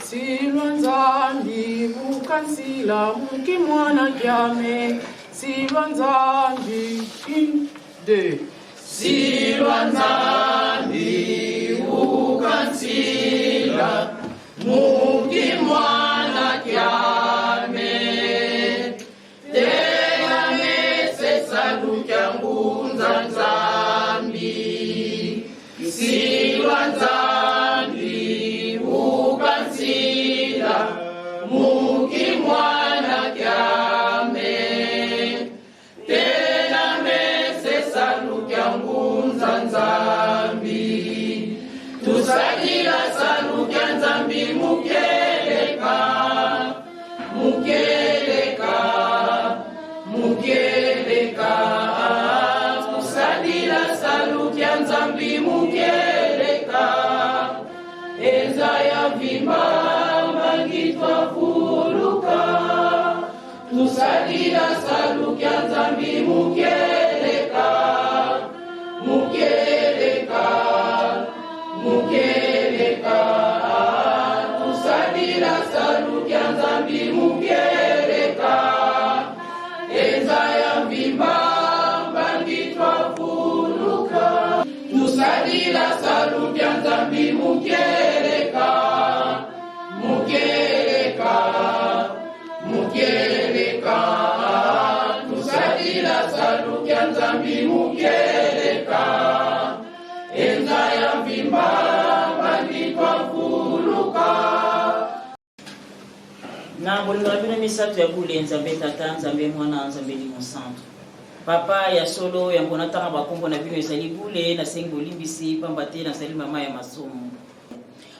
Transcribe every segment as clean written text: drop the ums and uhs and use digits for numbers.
Silwanzandi bukansila mukimwana kyame Silwanzandi inde Silwanzandi bukansila mukimwana kyame Tena mese salukia ngunza nzambi Silwanzandi mukimwana kyame tena mese salukia ngunza nzambi tusalila salukia nzambi mukeleka mukeleka mukeleka tusalila salukia nzambi mukeleka eza ya vimba Fuluka, tusalila salukia nzambi mukeleka, mukeleka, mukeleka. Tusalila salukia nzambi mukeleka, eza ya mbimba mbangitwa fuluka. Tusalila salukia nzambi mukeleka, mukeleka, mukeleka, tusalila salukia nzambi mukeleka, enza ya mbimba bandikwa fuluka. Na bolinga bino misato ya bule nzambe tata nzambe mwana nzambe limo santo. Papa ya solo ya mbona tanga bakombo na bino ezali bule na sengi bolimbisi pamba te na sali mama ya masomo.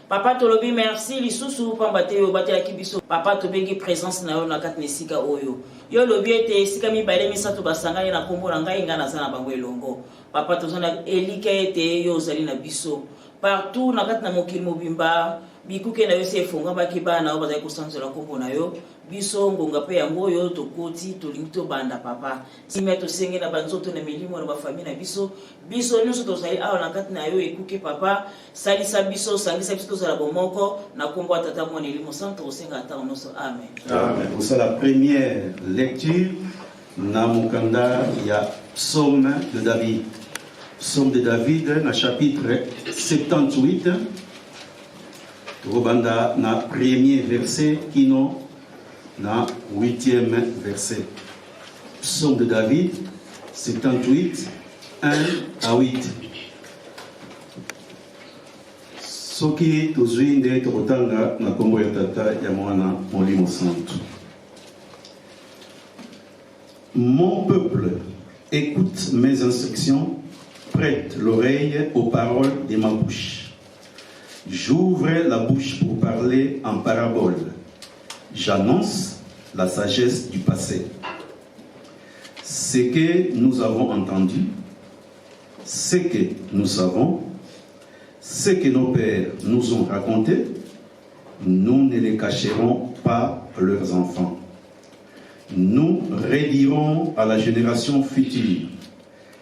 Papa tolobi merci lisusu pamba te yo batelaki biso papa tobengi présence na yo na kati nesika oyo yo lobi ete esika mibale misato basangani na kombo na ngai nga naza na bango elongo papa tozana elika ete yo ozali na biso partout na kati na mokili mobimba bikuke na yo se efongwamaki bana oyo bazali kosanzola kombo na yo biso ngonga mpe yango oyo tokoti tolingi tobanda papa sime tosenge na banzoto na milimo na bafamile na biso biso nyonso tozali awa na kati na yo ekuke papa salisa biso sangisa biso tozala bomoko na kombo ya tata mwana elimo santo tokosenga ata nyonso amen. Amen. Pour ça la première lecture na mokanda ya psaume de David. Psaume de David na chapitre 78 tokobanda na premier verset kino na 8e verset. Psaume de David, 78, 1 à 8. Soki tozwi nde tokotanga na kombo ya tata ya mwana molimo santo. Mon peuple, écoute mes instructions, prête l'oreille aux paroles de ma bouche. J'ouvre la bouche pour parler en parabole. J'annonce la sagesse du passé. Ce que nous avons entendu, ce que nous savons, ce que nos pères nous ont raconté, nous ne les cacherons pas à leurs enfants. Nous redirons à la génération future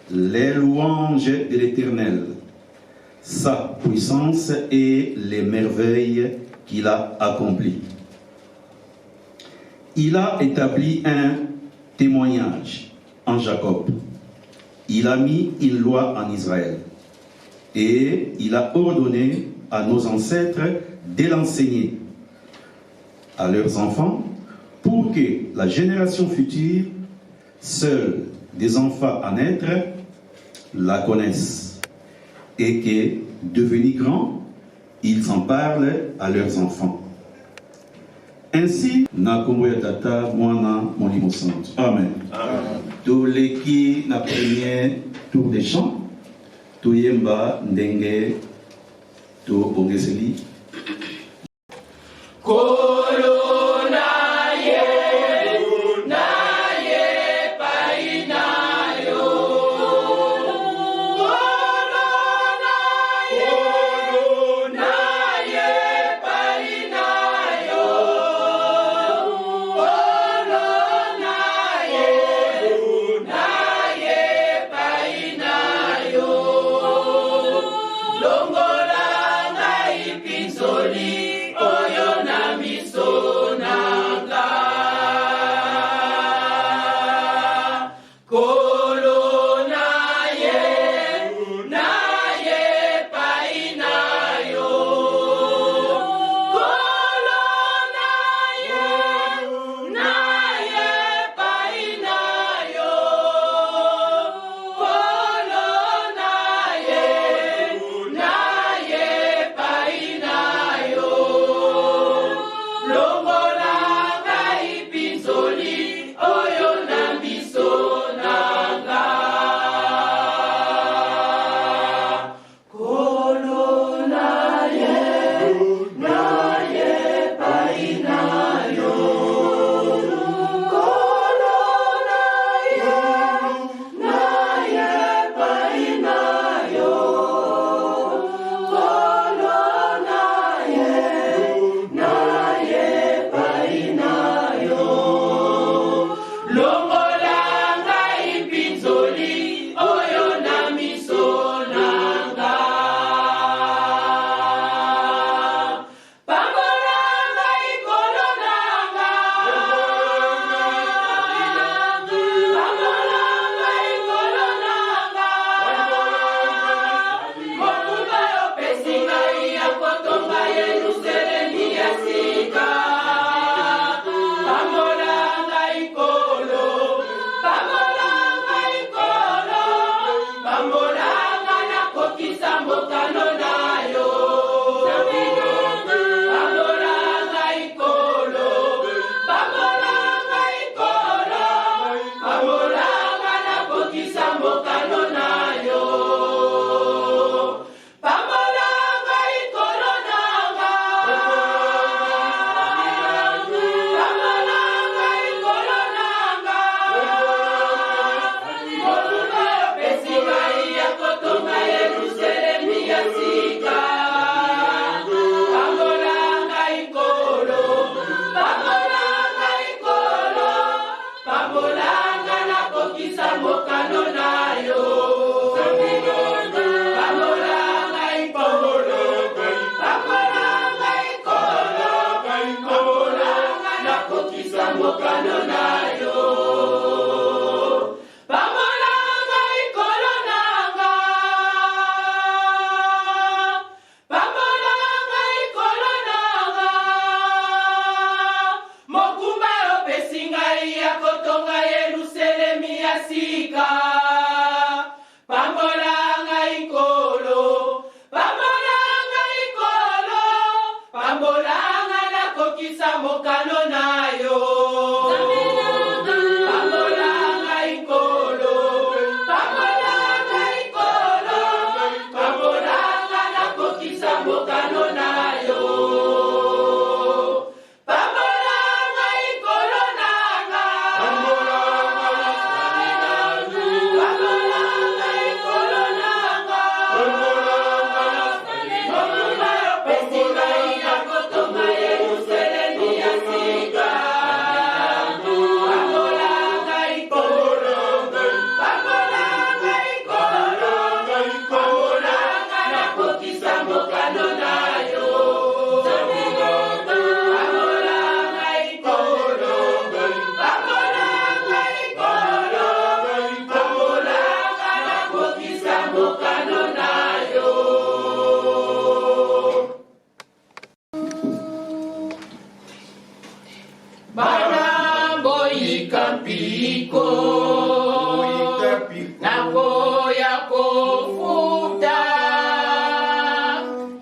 les louanges de l'Éternel, sa puissance et les merveilles qu'il a accomplies. Il a établi un témoignage en Jacob. Il a mis une loi en Israël. Et il a ordonné à nos ancêtres de l'enseigner à leurs enfants pour que la génération future, seuls des enfants à naître, la connaissent et que, devenus grands, ils en parlent à leurs enfants. Ainsi, na kombo ya tata mwana molimo santo. Amen. Tous les qui na premier tour des chants, to yemba ndenge to ongeseli. nako ya kofuta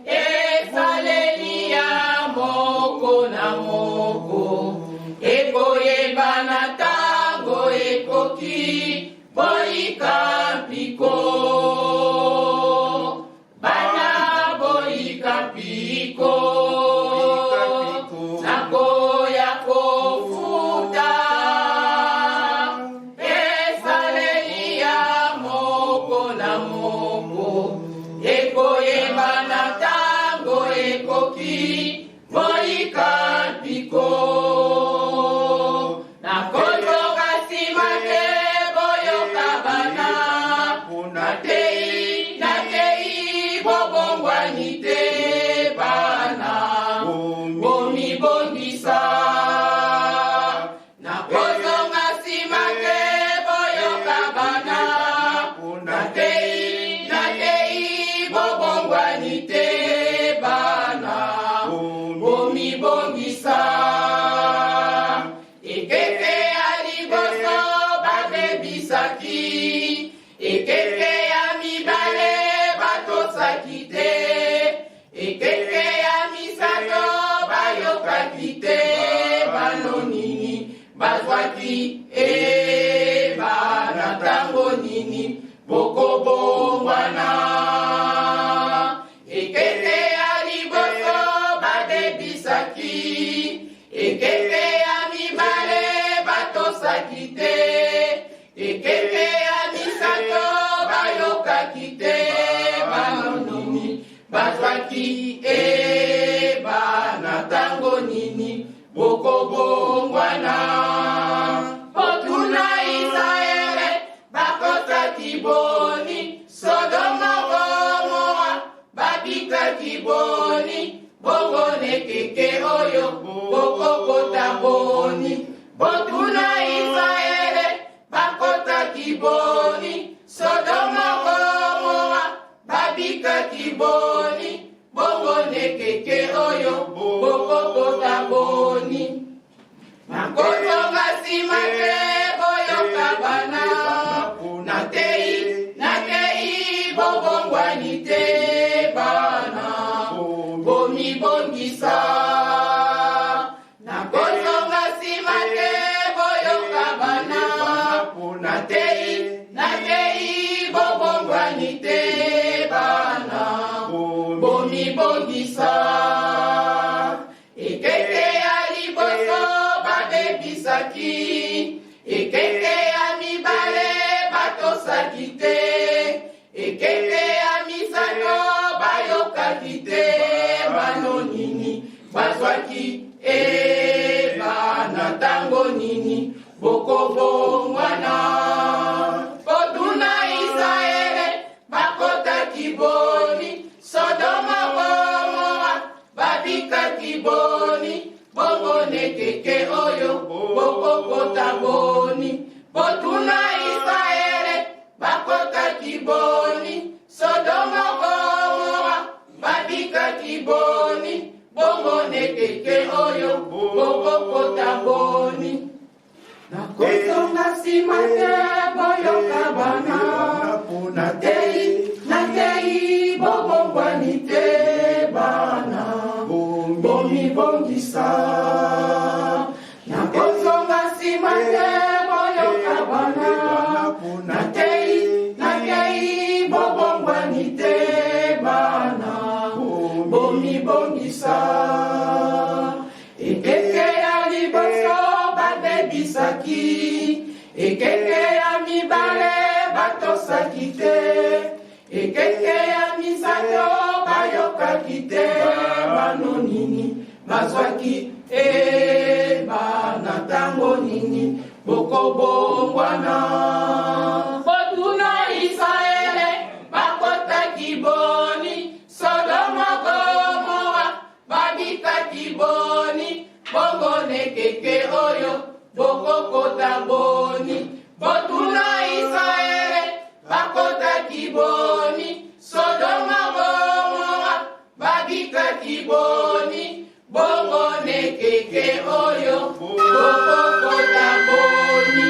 esaleli ya moko na moko ekoyeba na tango ekoki boyika mpiko bana boyika mpiko nako ya kofuta esaleli ya moko na moko ekoyeba na tango ekoki boyika mpiko nakozoka nsima te boyoka bana natei bobongwani te bana bomibongisa nakozonga nsima te boyoka bana natei bobongwani te bana bomibongisa ekeke ya liboso babebisaki ekeke ya mibale batosaki te ekeke ya misato bayokaki te bano nini bazwaki bana tango nini bokobongwana ekeke ya liboso babebisaki ekeke ya mibale batosaki te ekeke ya misato bayokaki te bano nini bazwaki bana tango nini bokobongwana otuna Israele bakosaki boni Sodoma Gomora babikaki boni bongo nekeke oyo bokokota boni botuna Israele bakotaki boni Sodoma Gomora babikaki boni bongo nekeke oyo bokokota boni nakozonga nsima te boyoka bana natei bobongwani te bana bomibongisa nakozonga nsima te boyoka bana natei bobongwani te bana bomibongisa ekeke ya liboso babebisaki ekeke ya mibale batosaki te ekeke ya misato bayokaki te bano nini bazwaki bana tango nini bokobongwana otuna Israele bakotaki boni Sodoma Gomora babikaki boni bongo nekeke oyo bokokota boni botuna Israele bakotaki boni Sodoma Gomora babikaki boni bongo nekeke oyo bokokota boni nakozonga nsima te boyoka bana natei bobongwani te bana bomibongisa nakozonga nsima te boyoka bana natei bobongwani te bana bomibongisa ekeke ya liboso babebisaki ekeke ya mibale batosaki te ekeke ya misato bayokaki te bano nini bazwaki bana tango nini bokobongwana botuna Israele bakotaki boni Sodoma Gomora babikaki boni bongo nekeke oyo bokokota boni botuna Israele bakotaki boni Sodoma Gomora babikaki boni bongo nekeke oyo bokokota boni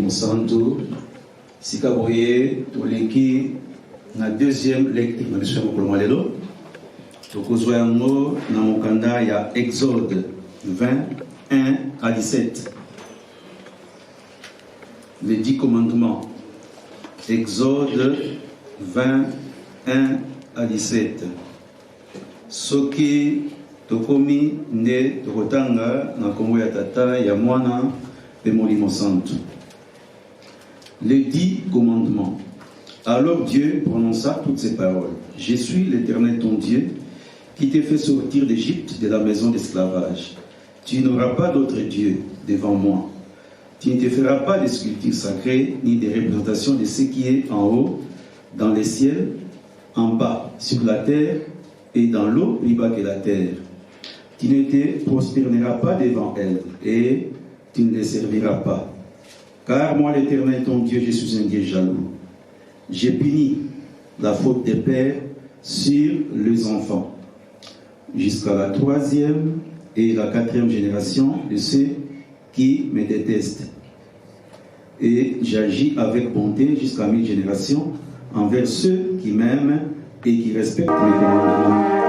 Santo, Sikaboye, Toleki, na deuxième lecture, na mission pour le Malelo, Tokozoyango, na Mokanda, il y a Exode 21 à 17. Les 10 commandements. Exode 21 à 17. Soki, Tokomi, ne, Tokotanga, na Kongo ya Tata, ya Mwana, et Molimo Santo. Les 10 commandements. Alors Dieu prononça toutes ces paroles. Je suis l'Éternel ton Dieu, qui t'ai fait sortir d'Égypte, de la maison d'esclavage. Tu n'auras pas d'autre Dieu devant moi. Tu ne te feras pas de sculptures sacrées, ni de représentations de ce qui est en haut, dans les ciels, en bas, sur la terre, et dans l'eau plus bas que la terre. Tu ne te prosterneras pas devant elles, et tu ne les serviras pas. Car moi, l'Éternel, ton Dieu, je suis un Dieu jaloux. J'ai puni la faute des pères sur les enfants, jusqu'à la 3e et la 4e génération de ceux qui me détestent. Et j'agis avec bonté jusqu'à 1000 générations envers ceux qui m'aiment et qui respectent mes commandements.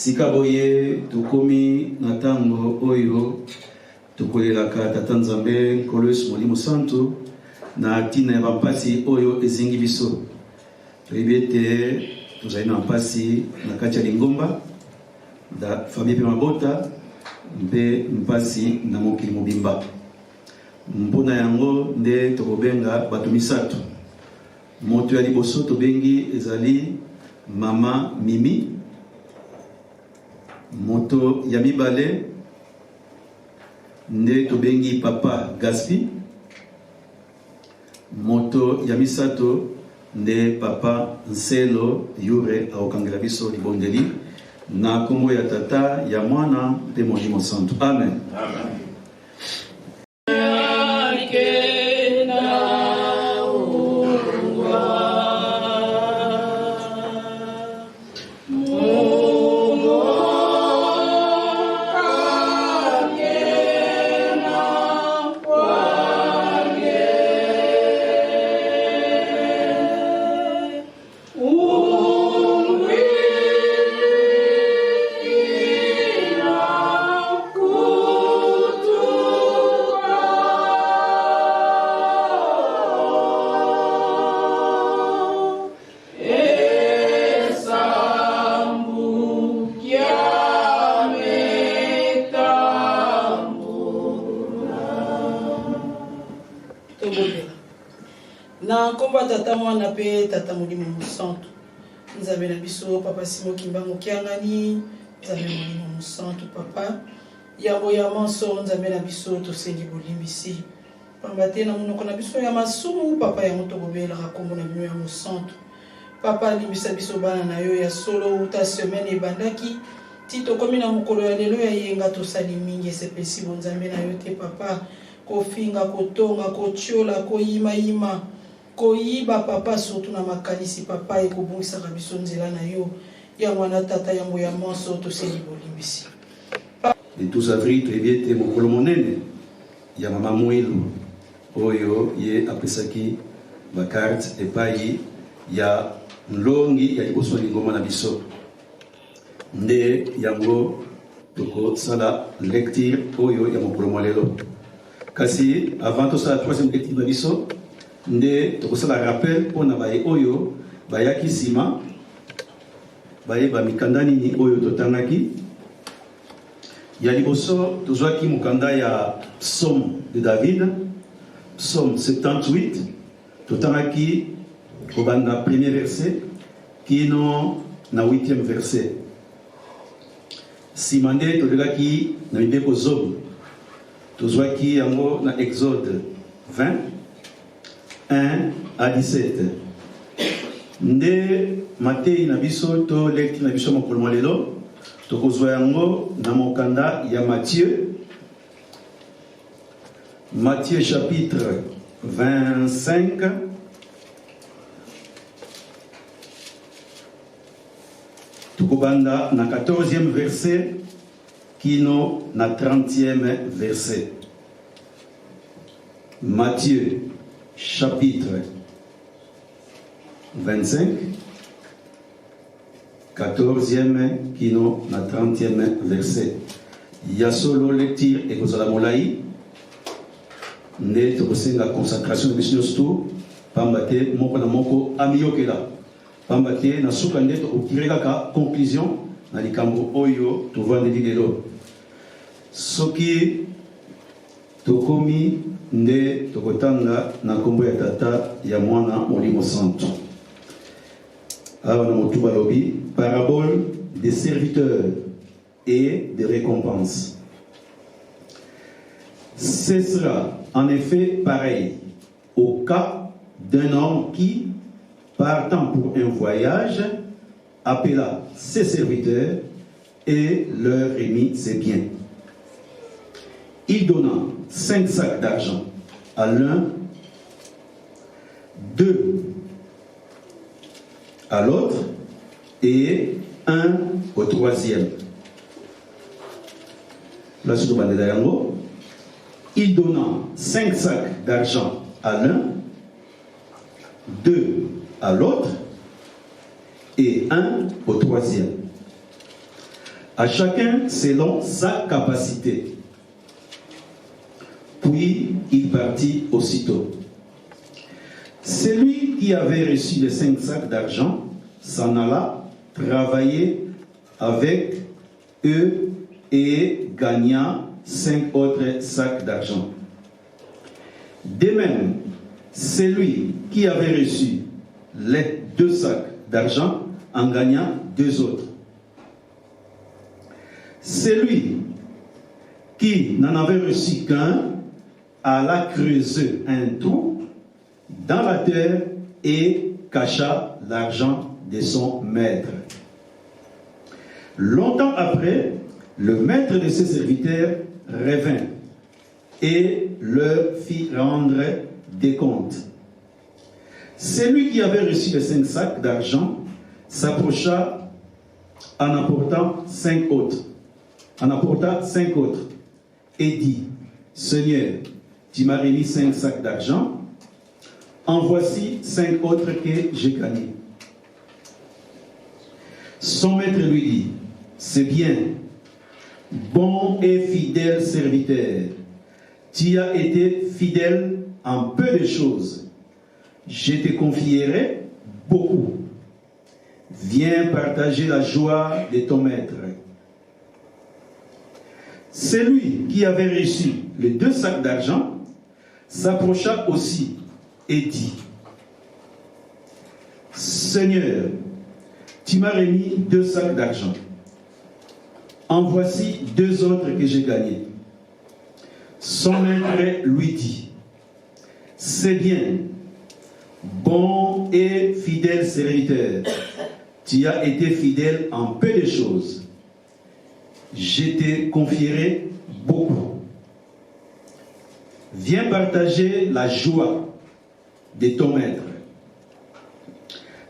Sikaboye tukomi natango oyo tukolelaka tata Nzambe Nkolo Yesu Molimo Santu na tina ya bampasi oyo ezingi biso toyebi ete tozali na mpasi na kati ya lingomba da famille pe mabota mpe mpasi na mokili mobimba. Mpona yango nde tokobenga bato misato. Moto ya liboso tobengi ezali mama Mimi. Moto ya mibale nde tobengi papa Gaspi. Moto ya misato nde papa Nselo Yure aokangela biso libondeli na kombo ya tata ya mwana mpe Molimo Santu. Amen. Amen. Na komba tata mwana pe tata Molimo Santu. Nzambe na biso papa Simo Kimbango Kiangani, Nzambe Molimo Santu papa. Yabo ya manso Nzambe na biso tosengi bolimbisi. Pambate na munoko na biso ya masumu papa ya moto gobela kombo na bino ya Santu. Papa limbisa biso bana na yo ya solo uta semaine ebandaki. Tito komi na mukolo ya lelo ya yenga tosali mingi sepesi bonzambe na yo te papa. Kofinga kotonga kochiola koyima koyiba papa surtout na makalisi papa ekobungisa biso nzela na yo ya mwana tata yango ya manso toseli bolimbisi. Le 12 avril toyebi ete mokolo monene ya mama Mwilu oyo ye apesaki bakarte epai ya nlongi ya liboso lingoma na biso nde yango tokosala lecture oyo ya mokolo molelo. Kasi avant tosala troisième lecture na biso nde tokosala rappel mpona baye oyo bayaki nsima bayeba mikanda nini oyo totangaki. Ya liboso tozwaki mokanda ya psaume de David, psaume 78, totangaki kobanda premier verset kino na 8e verset. Nsima nde tolekaki na mibeko zomi tozwaki yango na Exode 20 1 à 17. Nde matei na biso to lecture na biso mokolo molelo tokozwa yango na mokanda ya Matthieu chapitre 25. Tukubanda na 14e verset, kino na 30e verset. Matthieu, chapitre 25, 14e kino na 30e verset. Yasolo lecture et kozala molai. Nde tokosenga consacration de mission sto pambate moko na moko amiyokela. Pambate na suka nde tokokireka ka conclusion na likambo oyo tovandeli lelo. Soki tokomi nde tokotanga na kombo ya tata ya mwana molimo santo. Awa na motu balobi parabole des serviteurs et des récompenses. Ce sera en effet pareil au cas d'un homme qui, partant pour un voyage, appela ses serviteurs et leur remit ses biens. Il donna 5 sacs d'argent à l'un, 2 à l'autre et 1 au 3e. Là, c'est le il donna 5 sacs d'argent à l'un, 2 à l'autre et 1 au 3e. À chacun selon sa capacité. Puis il partit aussitôt. Celui qui avait reçu les 5 sacs d'argent s'en alla travailler avec eux et gagna 5 autres sacs d'argent. De même, celui qui avait reçu les 2 sacs d'argent en gagna 2 autres. Celui qui n'en avait reçu qu'un alla creuser un trou dans la terre et cacha l'argent de son maître. Longtemps après, le maître de ses serviteurs revint et leur fit rendre des comptes. Celui qui avait reçu les 5 sacs d'argent s'approcha en apportant 5 autres. Et dit, Seigneur, tu m'as remis 5 sacs d'argent, en voici 5 autres que j'ai gagnés. Son maître lui dit, c'est bien, bon et fidèle serviteur, tu as été fidèle en peu de choses, je te confierai beaucoup. Viens partager la joie de ton maître. Celui qui avait reçu les 2 sacs d'argent s'approcha aussi et dit, Seigneur, tu m'as remis 2 sacs d'argent. En voici 2 autres que j'ai gagnés. Son maître lui dit, c'est bien, bon et fidèle serviteur, tu as été fidèle en peu de choses. Je te confierai beaucoup. Viens partager la joie de ton maître.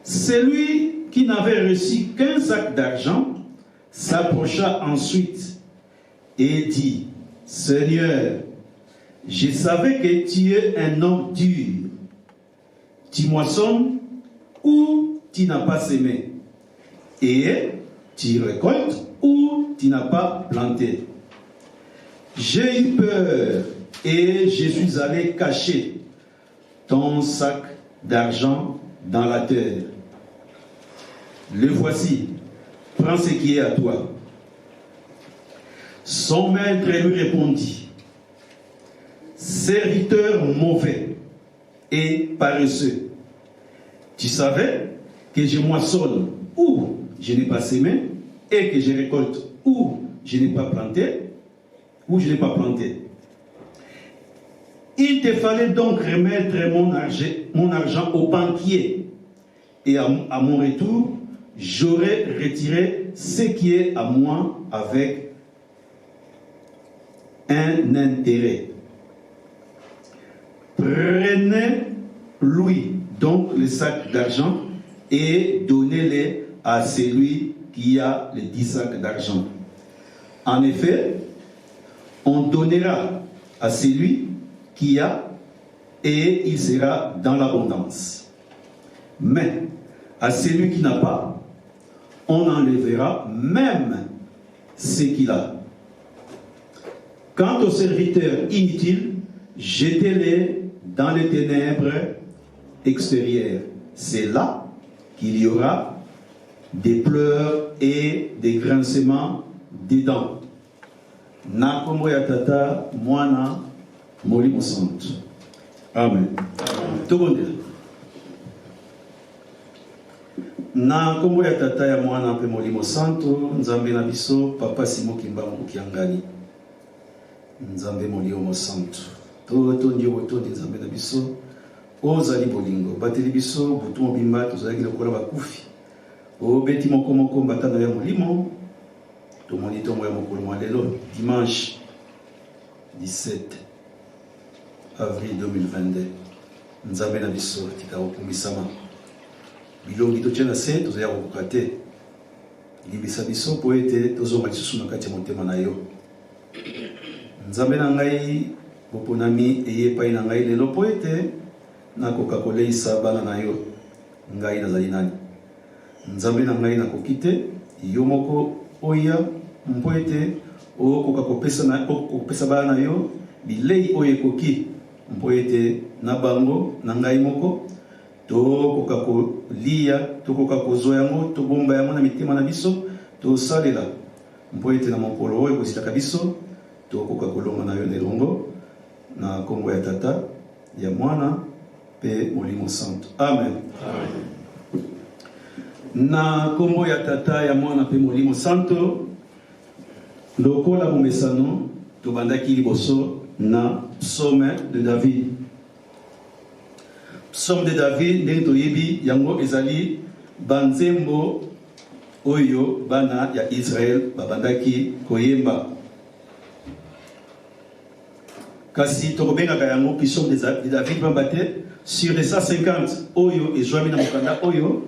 Celui qui n'avait reçu qu'un sac d'argent s'approcha ensuite et dit, Seigneur, je savais que tu es un homme dur. Tu moissonnes où tu n'as pas semé et tu récoltes où tu n'as pas planté. J'ai eu peur et je suis allé cacher ton sac d'argent dans la terre. Le voici, prends ce qui est à toi. Son maître lui répondit, serviteur mauvais et paresseux, tu savais que je moissonne où je n'ai pas semé et que je récolte où je n'ai pas planté, Il te fallait donc remettre mon argent au banquier et à mon retour, j'aurais retiré ce qui est à moi avec un intérêt. prenez-lui donc les sacs d'argent et donnez-les à celui qui a les 10 sacs d'argent. En effet, on donnera à celui qui a et il sera dans l'abondance. Mais à celui qui n'a pas, on enlèvera même ce qu'il a. Quant aux serviteurs inutiles, jetez-les dans les ténèbres extérieures. C'est là qu'il y aura des pleurs et des grincements des dents. Na kombo ya tata mwana molimo santo. Amen. Tobondela. Na kombo ya tata ya mwana mpe molimo santo, nzambe na biso papa Simo Kimbangu Mukiangani. Nzambe molimo santo. To ndio botondi nzambe na biso. Ozali bolingo bateli biso butu mobimba tozalaki lokola bakufi. Obeti moko moko mbatana ya molimo. Tomoni tomo ya mokolo mwa lelo dimanche 17 avril 2022. Nzambe na biso tika okumisama. Bilongi totia na se tozaya kokoka te. Libisa biso po ete tozonga lisusu na kati ya motema na yo. Nzambe na ngai boponami eyepai na ngai lelo po ete nakoka koleisa bana na yo. Ngai nazali nani? Nzambe na ngai nakoki te yo moko oya mpo ete okoka kopesa bana na yo bilei oyo ekoki mpo ete na bango na ngai moko tokoka kolia tokoka kozwa yango tobomba yango na mitema na biso tosalela mpo ete na mokolo oyo ekositaka biso tokoka kolonga na yo nelongo na kombo ya tata ya mwana pe molimo santo. Amen. Amen. Na kombo ya tata ya mwana pe molimo santo lokola bomesano tobandaki liboso na psaume de David. Psaume de David ndenge toyebi yango ezali banzembo oyo bana ya Israël babandaki koyemba. Kasi tokobengaka yango psaume de David bambate sur les 150 oyo ezwami na mokanda oyo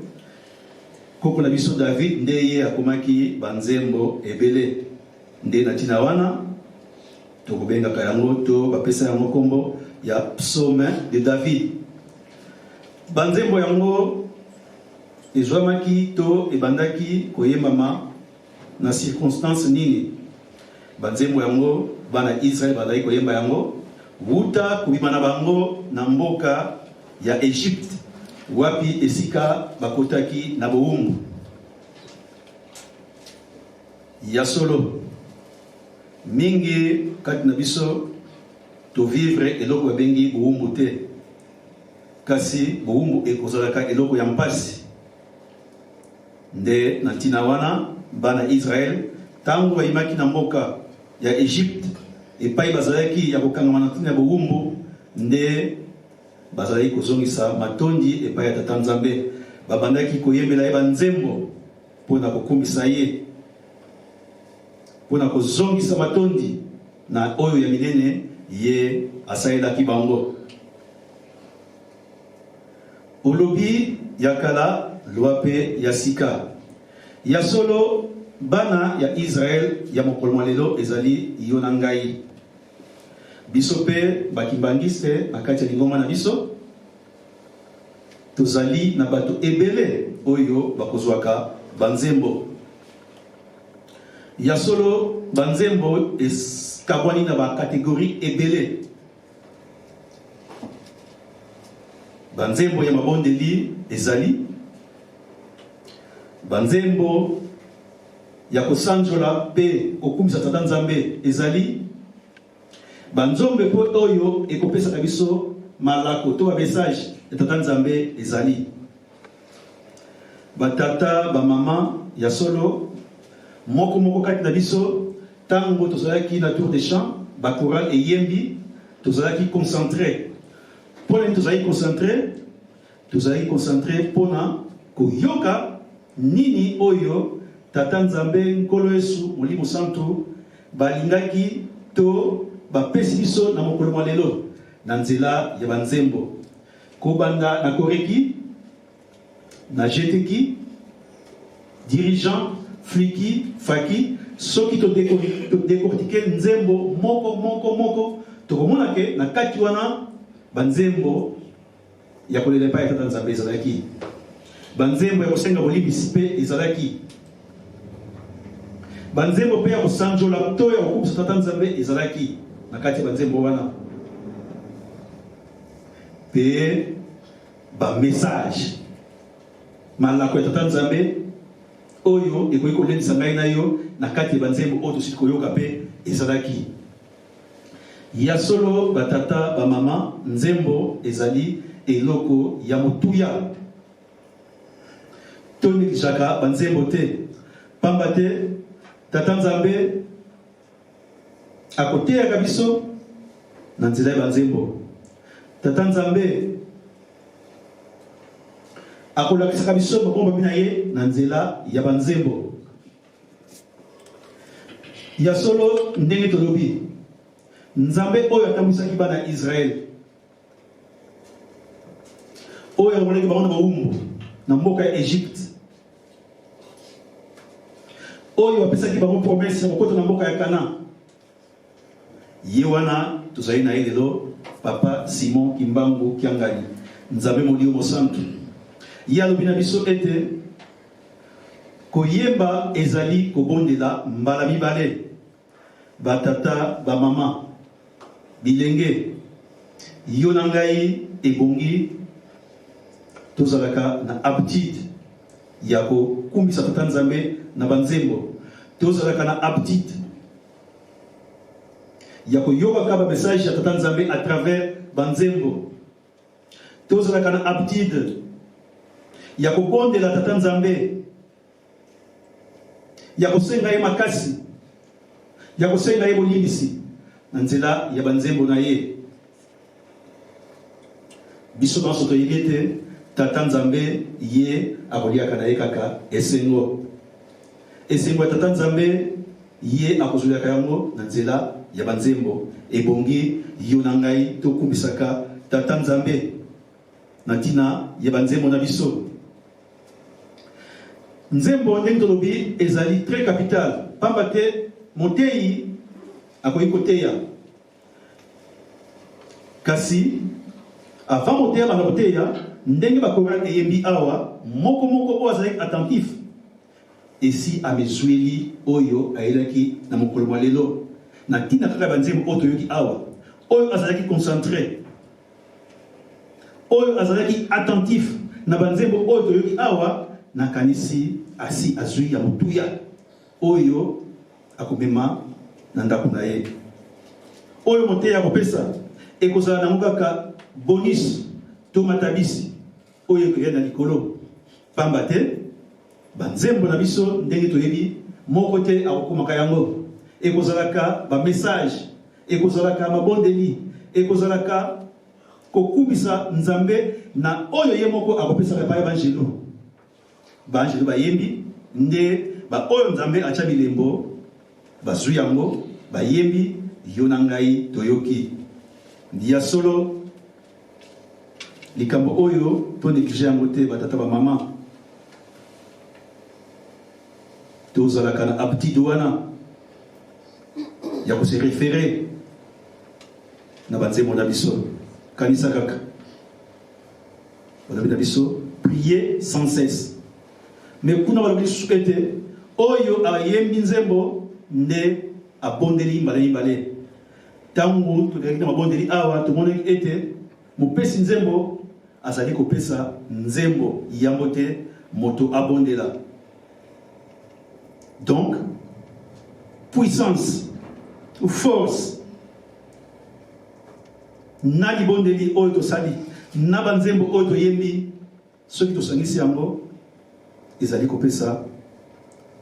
koko na biso David ndeye akomaki banzembo ebele nde na tina wana tokobengaka yango to bapesa yango kombo ya psaume de David. Banzembo yango ezwamaki to ebandaki koyembama na circonstance nini? Banzembo yango bana Israël bazali koyemba yango wuta kubima na bango na mboka ya Egypte wapi esika bakotaki na bowumbu ya solo mingi kati na biso to vivre eloko bengi bowumbu te kasi bowumbu ekozalaka eloko ya mpasi nde na ntina wana bana Israël tango bayimaki na mboka ya Egypte epai bazalaki ya kokangama na ntina ya bowumbu nde bazalaki kozongisa matondi epai ya tata Nzambe babandaki koyembela ye banzembo mpona kokumbisa ye mpona kozongisa matondi na oyo ya minene ye asalelaki bango. Olobi ya kala lwa pe ya sika ya solo bana ya Israël ya mokolo mwa lelo ezali yo na ngai biso pe bakimbangiste na kati ya lingoma na biso tozali na bato ebele oyo bakozwaka banzembo ya solo. Banzembo eskabwani na bakategori ebele. Banzembo ya mabondeli ezali banzembo ya kosanjola pe kokumisa tata Nzambe ezali banzombe po oyo ekopesa biso malako to message ya tata Nzambe ezali batata ba mama ya solo moko moko kati na biso tango tozalaki na tour de chant ba choral et yembi tozalaki concentré pona tozalaki concentré pona koyoka nini oyo tata Nzambe nkolo Yesu molimo santo balingaki to bapesi biso na mokolo mwa lelo na nzela ya banzembo kobanda na koreki na jeteki dirigeant fliki faki soki to décortiquer nzembo moko tokomona ke na kati wana banzembo ya kolela pa etata nzambe ezalaki banzembo ya kosenga bolimbisi mpe ezalaki banzembo mpe ya kosanjola to ya kokumisa tata nzambe ezalaki na kati ya banzembo wana mpe bamessage malako ya tata nzambe oyo ekoki kolendisa ngai na yo na kati ya banzembo oyo tosili koyoka mpe ezalaki ya solo batata bamama nzembo ezali eloko ya motuya tonegisaka banzembo te pamba te tata nzambe akoteyaka biso na nzela ya banzembo tata nzambe akolakisaka biso makombo na ye na nzela ya banzembo ya solo ndenge tolobi nzambe oyo atambwisaki bana ya Israel oyo akolaki bango na mawumbu na mboka ya Egypte oyo apesaki bango promese ya kokota na mboka ya Kana ye wana tozali na ye lelo papa Simon Kimbangu Kiangali nzambe molio mosantu ye alobi na biso ete koyemba ezali kobondela mbala mibale batata bamama bilenge yo na ngai ebongi tozalaka na aptitude ya kokumbisa tata nzambe na banzembo tozalaka na aptitude ya koyokaka bamessage ya tata nzambe à travers banzembo tozalaka na aptitude ya kobondela tata nzambe ya kosenga ye makasi ya kosenga ye bolimbisi na nzela ya banzembo na ye biso banso toyebi ete tata nzambe ye akoliaka na ye kaka esengo ya tata nzambe ye akozoliaka yango na nzela ya banzembo ebongi yo na ngai tokumbisaka tata nzambe na ntina ya banzembo na biso nzembo ndenge tolobi ezali très capital pamba te moteyi akoki koteya kasi avant moteya banda koteya ndenge bakoka eyembi awa moko oyo azalaki attentif esi amezweli oyo ayelaki na mokolo mwa lelo na ntina kaka banzembo oyo toyoki awa oyo azalaki concentré oyo azalaki attentif na banzembo oyo toyoki awa nakanisi asi azwi ya motuya oyo akomema na ndako na ye oyo moteya akopesa ekozala nango kaka bonus to matabisi oyo ekoya na likolo pamba te banzembo na biso ndenge toyebi moko te akokomaka yango ekozalaka bamessage ekozalaka mabondeli ekozalaka kokumbisa nzambe na oyo ye moko akopesaka epai ya banjelo bayembi nde oyo nzambe atya bilembo bazwi yango bayembi yo na ngai toyoki ndiya solo likambo oyo to néglige yango te batata bamama tozalaka na aptitude wana ya kose référé na banzembo na biso kanisa kaka balobi na biso prier sans cesse mais kuna balobi lisusu ete oyo ayembi nzembo nde abondeli mbala mibale ntango tozalaki na mabondeli awa tomonaki ete mopesi nzembo azali kopesa nzembo yango te moto abondela donc puissance ou force na libondeli oyo tosali na banzembo oyo toyembi soki tosangisi yango ezali kopesa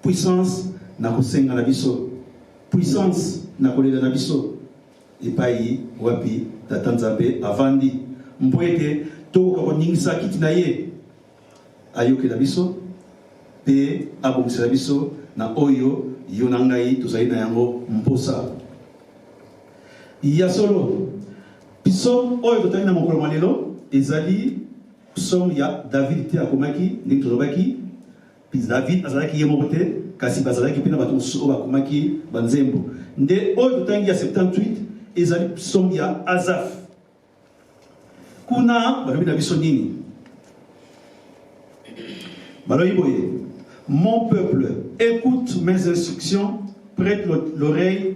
puissance na kosenga na biso puissance na kolela na biso epai wapi tata nzambe avandi mpo ete tokoka koningisa kiti na ye ayokela biso mpe abongisela biso na oyo yo na ngai tozali na yango mposa ya solo psaume oyo totali na mokolo malelo ezali psaume ya David te akomaki ndenge tozobaki puis David azalaki ye moko te kasi bazalaki pena bato mosusu oyo bakomaki banzembo nde oyo totangi ya 78 ezali psaume ya Asaph kuna balobi na biso nini balobi boye mon peuple écoute mes instructions prête l'oreille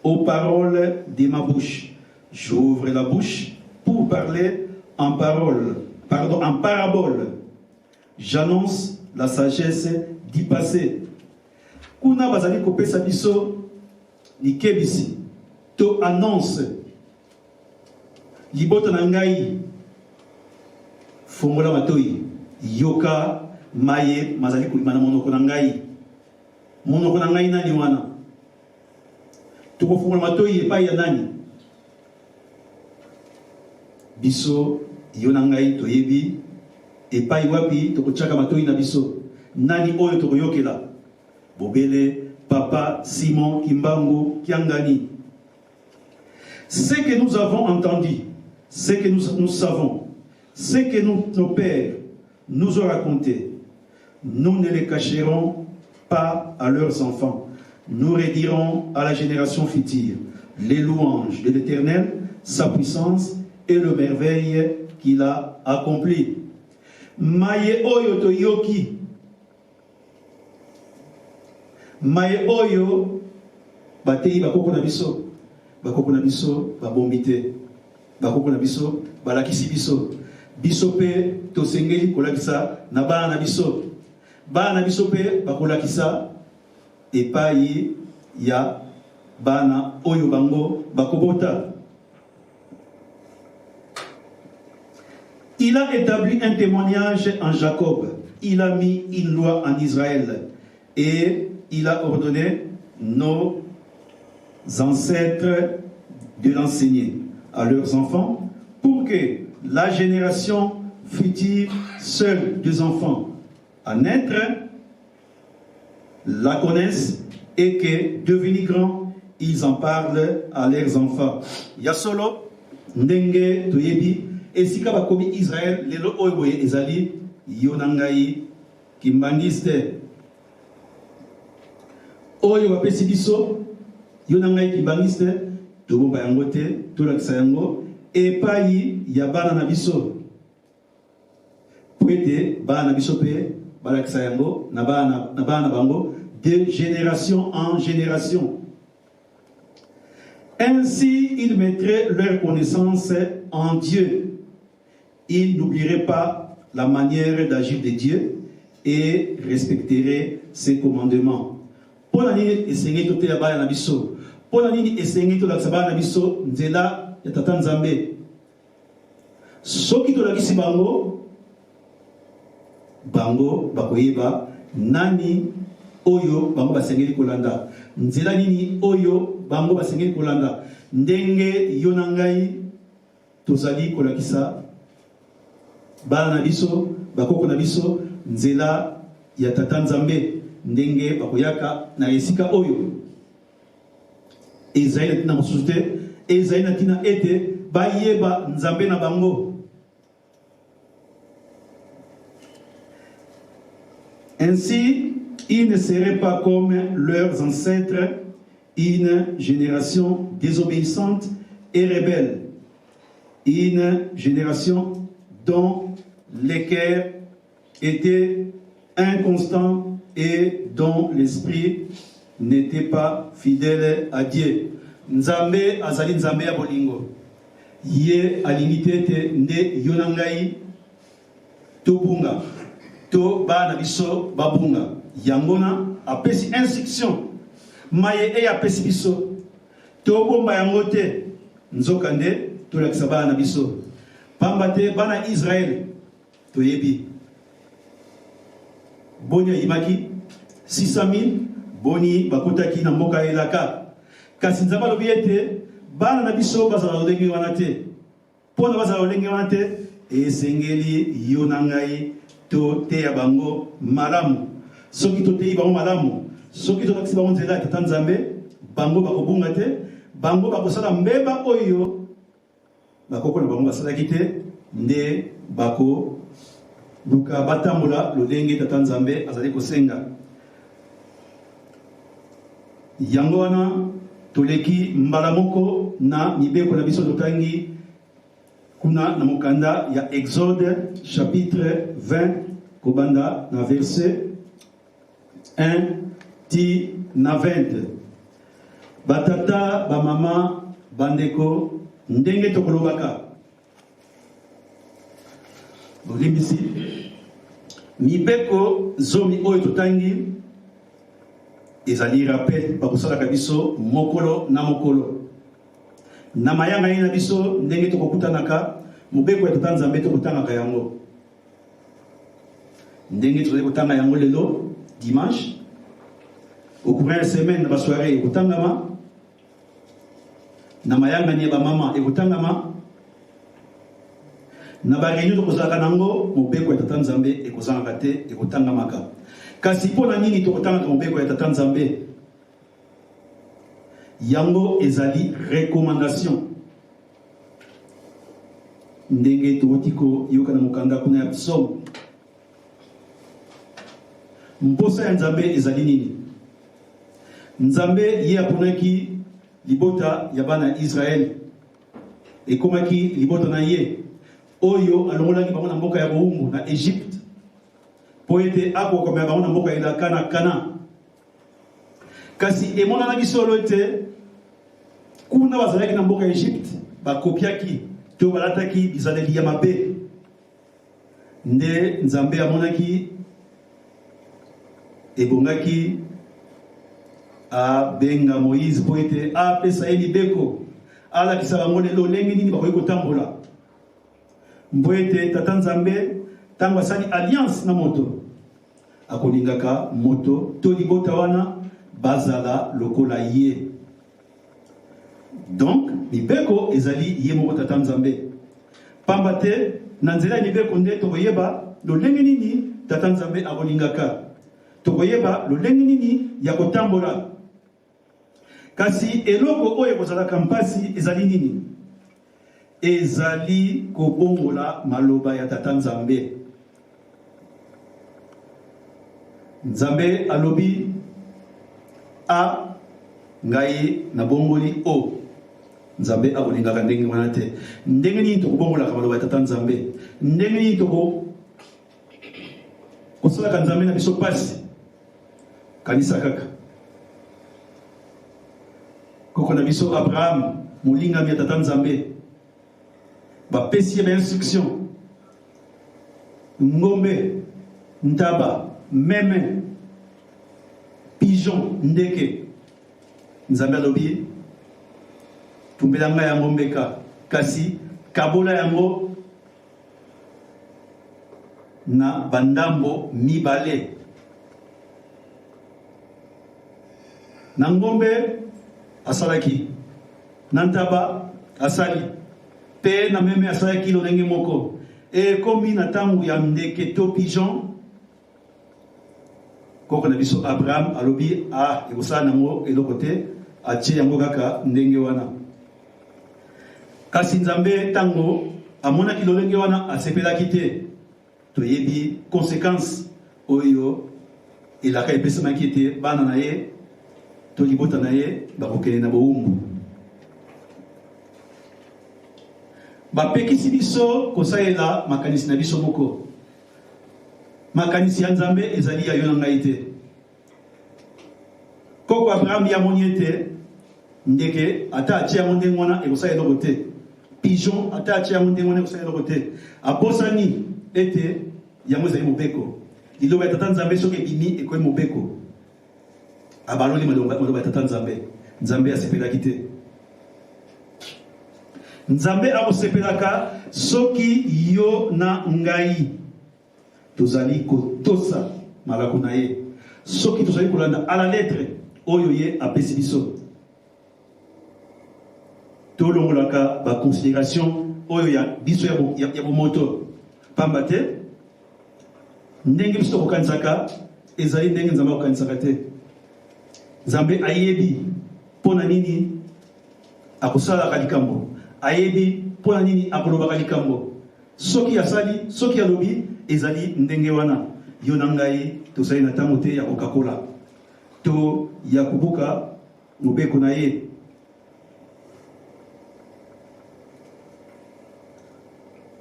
aux paroles de ma bouche. J'ouvre la bouche pour parler en parabole. J'annonce la sagesse du passé. Kuna bazali kopesa biso likebisi to annonce libota na ngai fongola matoi yoka maye mazali kulima na monoko na ngai nani wana tukofungola matoi epai ya nani biso yo na ngai toyebi epai wapi tokochaka matoi na biso nani oyo tokoyokela bobele papa Simon Kimbangu Kiangani. Ce que nous avons entendu, ce que nous savons, ce que nos pères nous ont raconté, nous ne les cacherons pas à leurs enfants. Nous redirons à la génération future les louanges de l'Éternel, sa puissance et le merveille qu'il a accompli. Maye oyo to yoki. Maye oyo batei bakoko na biso. Bakoko na biso babombite. Bakoko na biso balakisi biso. Biso pe to sengeli kolakisa na bana na biso. Bana na biso pe bakolakisa epai ya bana oyo bango bakobota. Il a établi un témoignage en Jacob. Il a mis une loi en Israël. Et il a ordonné nos ancêtres de l'enseigner à leurs enfants pour que la génération future, seuls des enfants à naître, la connaissent et que, devenus grands, ils en parlent à leurs enfants. Yasolo, ndenge toyebi, esika bakomi Israël, lelo oyoboye ezali, yonangai, kimbangiste. Oyo bapesi biso, yonangai kimbangiste, tobomba yango te, tolakisa yango, epai ya bana na biso. Pwete, bana na biso pe, balakisa yango, na bana bango, de génération en génération. Ainsi, ils mettraient leur connaissance en Dieu. Ils n'oublieraient pas la manière d'agir de Dieu et respecteraient ses commandements. Pour nini esengi to te ya bana na biso. Pour nini esengi to lakisa bana na biso nzela ya tata Nzambe. Soki to lakisi bango bakoyeba nani oyo bango basengeli kolanda. Nzela nini oyo bango basengeli kolanda. Ndenge yona ngai tozali kolakisa bana na biso bakoko na biso nzela ya tata Nzambe ndenge bakoyaka na esika oyo ezali tina mosusu te ezali na tina ete bayeba Nzambe na bango. Ainsi, ils ne seraient pas comme leurs ancêtres, une génération désobéissante et rebelle, une génération dont les cœurs étaient inconstants et dont l'esprit n'était pas fidèle à Dieu. Nzambe azali Nzambe ya bolingo. Ye alinitete nde yonangai tobunga. To bana biso babunga. Yangona apesi instruction. Maye e apesi biso. To bomba yango te. Nzokande to lakisa bana biso. Pambate bana Israël toyebi. Boni yimaki 600,000 boni bakutaki na mboka elaka. Kasi Nzambe alobi ete bana na biso bazala lolenge wana te. Pona bazala lolenge wana te esengeli yo na ngai to te ya bango malamu. Soki to te bango malamu, soki to lakisi bango nzela tata Nzambe, bango bakobunga te, bango bakosala mbeba oyo bakoko na bango basalaki te nde bako luka batambola lolenge tata nzambe azali kosenga. Yango wana toleki mbala moko na mibeko na biso totangi kuna na mokanda ya Exode chapitre 20 kobanda na verset 1 ti na 20. Batata bamama bandeko ndenge tokolobaka bolimbisi mibeko zomi oyo totangi ezali rappel bakosalaka biso mokolo na mokolo na mayanga ye na biso ndenge tokokutanaka mobeko ya tata nzambe tokotangaka yango ndenge tozali kotanga yango lelo dimanche au courant ya semaine na basoirée ekotangama na mayanga ni ya bamama ekotangama na bareunion tokozalaka nango mobeko ya tata nzambe ekozangaka te ekotangamaka. Kasi pona nini tokotangaka mobeko ya tata nzambe yango ezali recommandation ndenge tokotiko yoka na mokanda kuna ya psaume. Mposa ya nzambe ezali nini? Nzambe ye aponaki libota ya bana ya Israel ekomaki libota na ye oyo alongolaki bango na mboka ya bowumbu na Egypte po ete akokomela bango na mboka ya elaka na Kana. Kasi emonanaki solo ete kuna bazalaki na mboka ya Egypte bakopiaki to balataki bizaleli ya mabe nde nzambe amonaki ebongaki abenga Moïse po ete apesa ye libeko alakisa bango lelo ndenge nini bakoki kotambola mpo ete tata nzambe ntango asali alliance na moto akolingaka moto to libota wana bazala lokola ye. Donc mibeko ezali ye moko tata nzambe pamba te na nzela ya mibeko nde tokoyeba lolenge nini tata nzambe akolingaka, tokoyeba lolenge nini ya kotambola. Kasi eloko oyo kozalaka mpasi ezali nini? Ezali kobongola maloba ya tata nzambe. Nzambe alobi a ngai na bongoli o. Nzambe akolingaka ndenge wana te. Ndenge nini tokobongola maloba ya tata nzambe? Ndenge nini kosalaka nzambe na biso pasi? Kanisa kaka. Koko na biso Abraham molingami ya tata nzambe bapesi ya instruction ngombe ntaba meme pigeon ndeke nzambe alobi tumbela ngai yango mbeka kasi kabola yango na bandambo mibale na ngombe asalaki nantaba asali pe na meme asalaki lolenge moko e komi na tangu ya ndeke to pigeon koko na biso Abraham alobi ekosala nango eloko te atie yango kaka ndenge wana. Kasi nzambe tango amonaki lolenge wana asepelaki te toyebi conséquence oyo elaka epesamaki te bana na ye to libota na ye bakokende na bowumbu. Bapekisi biso kosalela makanisi na biso moko. Makanisi ya nzambe ezali ya yo na ngai te. Koko Abraham ya moni ete ndeke ata atia yango ndenge wana ekosala eloko te. Pigeon ata atia yango ndenge wana ekosala eloko te. Abosani ete yango ezali mobeko. Liloba ya tata nzambe soki ebimi ekoyi mobeko. Abaloli maloba ya tata nzambe. Nzambe asepelaki te. Nzambe akosepelaka soki yo na ngai tozali kotosa malako na ye, soki tozali kolanda à la lettre oyo ye apesi biso. Tolongolaka ba considération oyo ya biso ya bomoto pamba te ndenge biso kokanisaka ezali ndenge nzambe kokanisaka te. Nzambe ayebi pona nini akosalaka likambo, ayebi pour nini akolobaka likambo soki asali soki alobi ezali ndenge wana yo na ngai tozali na ntango te ya kokakola to ya kobuka mobeko na ye.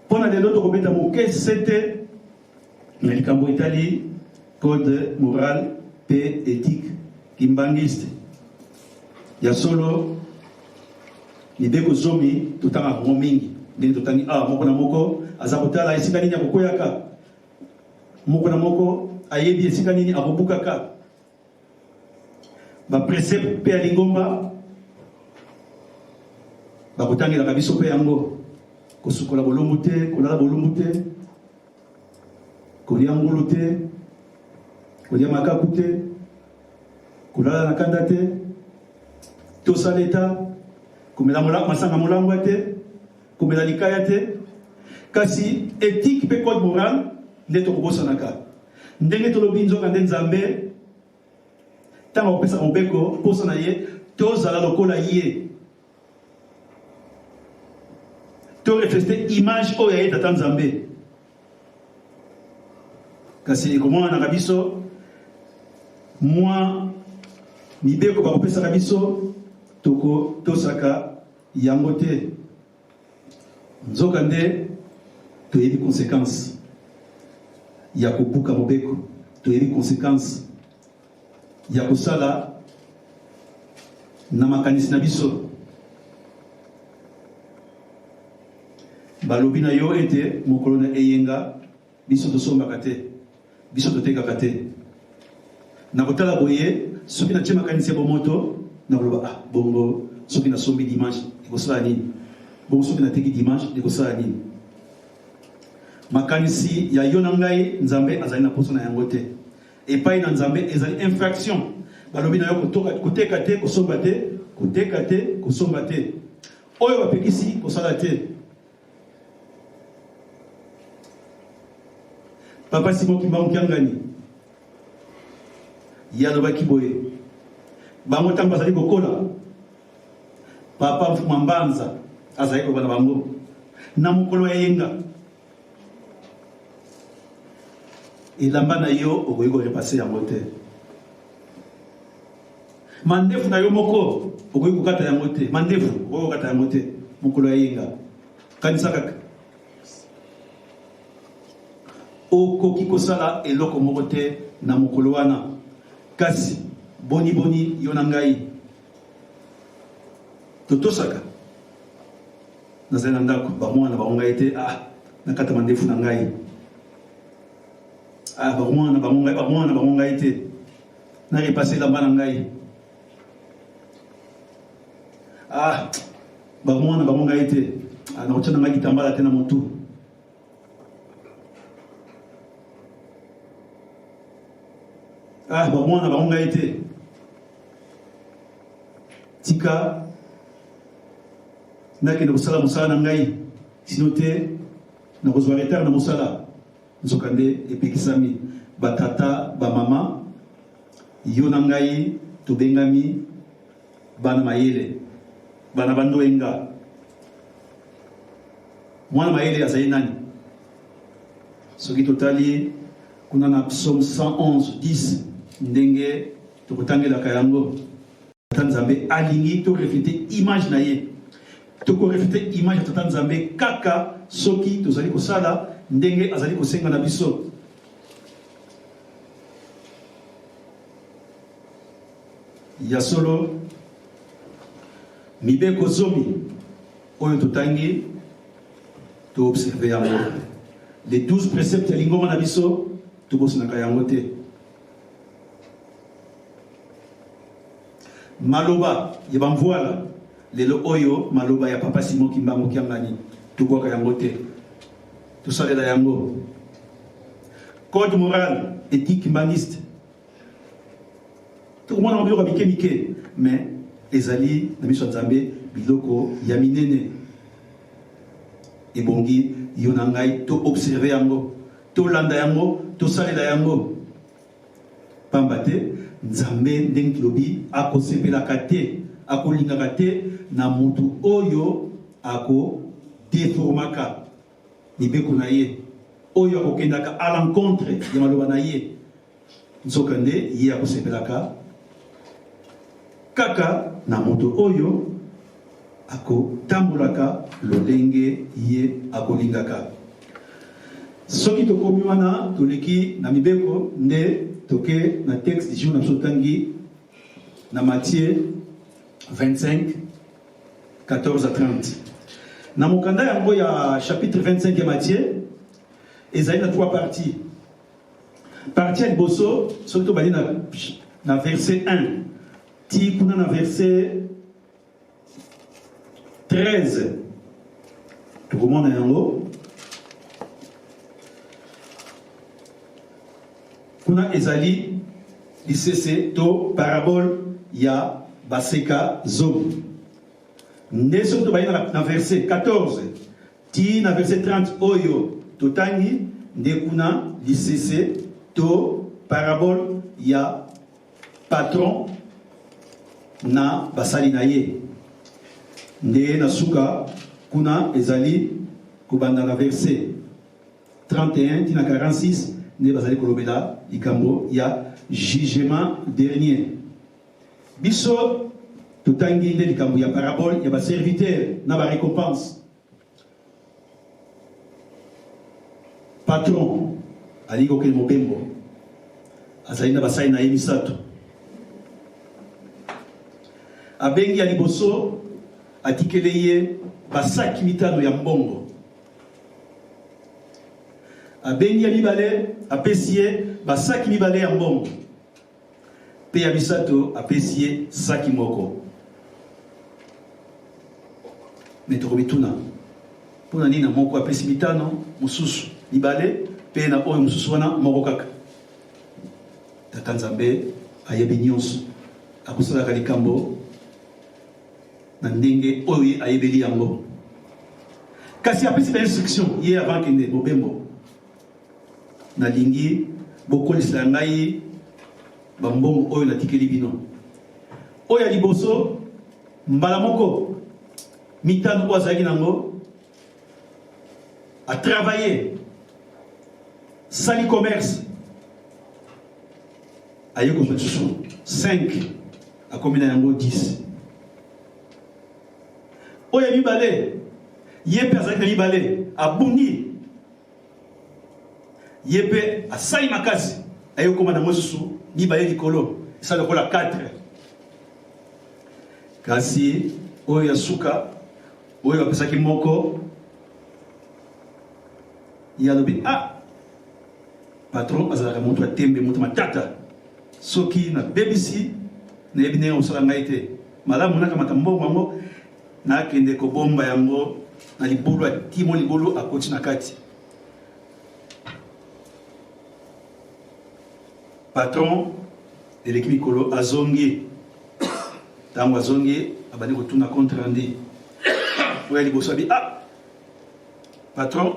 Pona lelo tokobeta moke sete na likambo etali code moral pe éthique kimbangiste ya solo mibeko zomi totanga ngo mingi ndenge totangi moko na moko aza kotala esika nini akokweyaka moko na moko ayebi esika nini akobukaka baprecepe mpe ya lingomba bakotangelaka biso mpe yango kosukola bolumbu te kolala bolumbu te kolia ngulu te kolia makaku te kolala na kanda te tosala eta komela masanga molangwa te komela likaya te kasi éthique pe code moral nde tokobosanaka ndenge tolobi nzoka nde nzambe ntango kopesaka mobeko mposa na ye tozala lokola ye to reflete image oyo ya ye tata nzambe kasi ekomonanaka biso mwa mibeko bakopesaka biso tosaka yango te nzoka nde toyebi conséquence ya kobuka mobeko toyebi conséquence ya kosala na makanisi na biso balobi na yo ete mokolo na eyenga biso tosombaka te biso totekaka te na kotala boye soki natie makanisi ya bomoto na koloba bongo soki nasombi dimanche ekosala nini bongo soki nateki dimanche ekosala nini makanisi ya yo na ngai nzambe azali na poso na yango te epai na nzambe ezali infraction balobi na yo koteka te kosomba te koteka te kosomba te oyo bapekisi kosala te. Papa Simon Kimbangu Kiangani yalobaki boye bango ntango bazali kokola papa mfuma mbanza azali kobana bango na mokolo ya yenga elamba na yo okoki korepase yango te mandefu na yo moko okoki kokata yango te mandefu okoki kokata yango te mokolo ya yenga kanisa kaka okoki kosala eloko moko te na mokolo wana kasi boni yo na ngai totosaka nazali na ndako bamwana bango ngai te nakata mandefu na ngai bamwana bango ngai te narepase elamba na ngai bamwana bango ngai te nakotia na ngai kitambala te na motu bamwana bango ngai te tika nakende kosala mosala na ngai sino te nakozwa retard na mosala nzoka nde epekisami batata bamama yo na ngai tobengami bana mayele bana bandoenga mwana mayele azali nani soki totali kuna na psaume 111:10 ndenge tokotangelaka yango tata nzambe alingi toreflete image na ye tokoreflete image ya tata nzambe kaka soki tozali kosala ndenge azali kosenga na biso ya solo mibeko zomi oyo totangi to observe yango les 12 préceptes ya lingoma na biso tobosanaka yango te maloba ya bamvoala lelo oyo maloba ya papa Simon Kimbangu Kiangani tobwaka yango te tosalela yango code moral éthique humaniste tokomona mabiloko ya mike mais ezali na miso ya nzambe biloko ya minene ebongi yo na ngai to observe yango tolanda yango tosalela yango pamba te nzambe ndenge lobi akosepelaka te akolingaka te na mutu oyo ako déformaka mibeko na ye oyo akokendaka à l'encontre ya maloba na ye nzoka nde ye akosepelaka kaka na moto oyo akotambolaka lolenge ye akolingaka. Soki tokomi wana toleki na mibeko nde toke na texte du jour na sotangi na Matthieu 25 14 à 30. Na mokanda yango ya chapitre 25 ya Matthieu ezali na 3 parties. Partie ya liboso soki tobali na verset 1 ti kuna na verset 13 tokomona yango kuna ezali lisese to parabole ya baseka zomi. Nde soki tobali na verset 14 ti na verset 30 oyo totangi nde kuna lisese to parabole ya patron na basali na ye. Nde na suka kuna ezali kobanda na verset 31 tina 46 nde bazali kolobela likambo ya jugement dernier. Biso totangi nde likambo ya parabole ya baserviteur na barécompense. Patron ali kokende mobembo azali na basali na ye misato abengi ya liboso atikele ye basaki mitano ya mbongo. Abengi ya mibale apesi ye basaki mibale ya mbongo. Pe ya misato apesi ye saki moko. Metokobituna mpona nini na moko apesi mitano mosusu mibale pe na oyo mosusu wana moko kaka. Tata Nzambe ayebi nyonso akosalaka likambo na ndenge oyo ayebeli yango. Kasi apesi ba instruction ye avant kende mobembo nalingi bokolisela ngai bambongo oyo natikeli bino oyo liboso mbala moko mitano oyo azalaki nango a travailler sali commerce aye kozwa lisusu 5 akomi na yango 10 oyo mibale ye mpe azalaki na mibale abundi ye mpe asali makasi aye kokoma na mosusu mibale likolo esala lokola 4. Kasi oyo ya suka oyo apesaki moko ye alobi patron azalaka moto atembe moto matata soki na bebisi nayebi ndenge kosala ngai te malamu nakamata mbongo yango nakende kobomba yango na libulu atimo libulu akoti na kati. Patron eleki mikolo azongi ntango azongi abandi kotuna compte rendu oyo liboso abi patron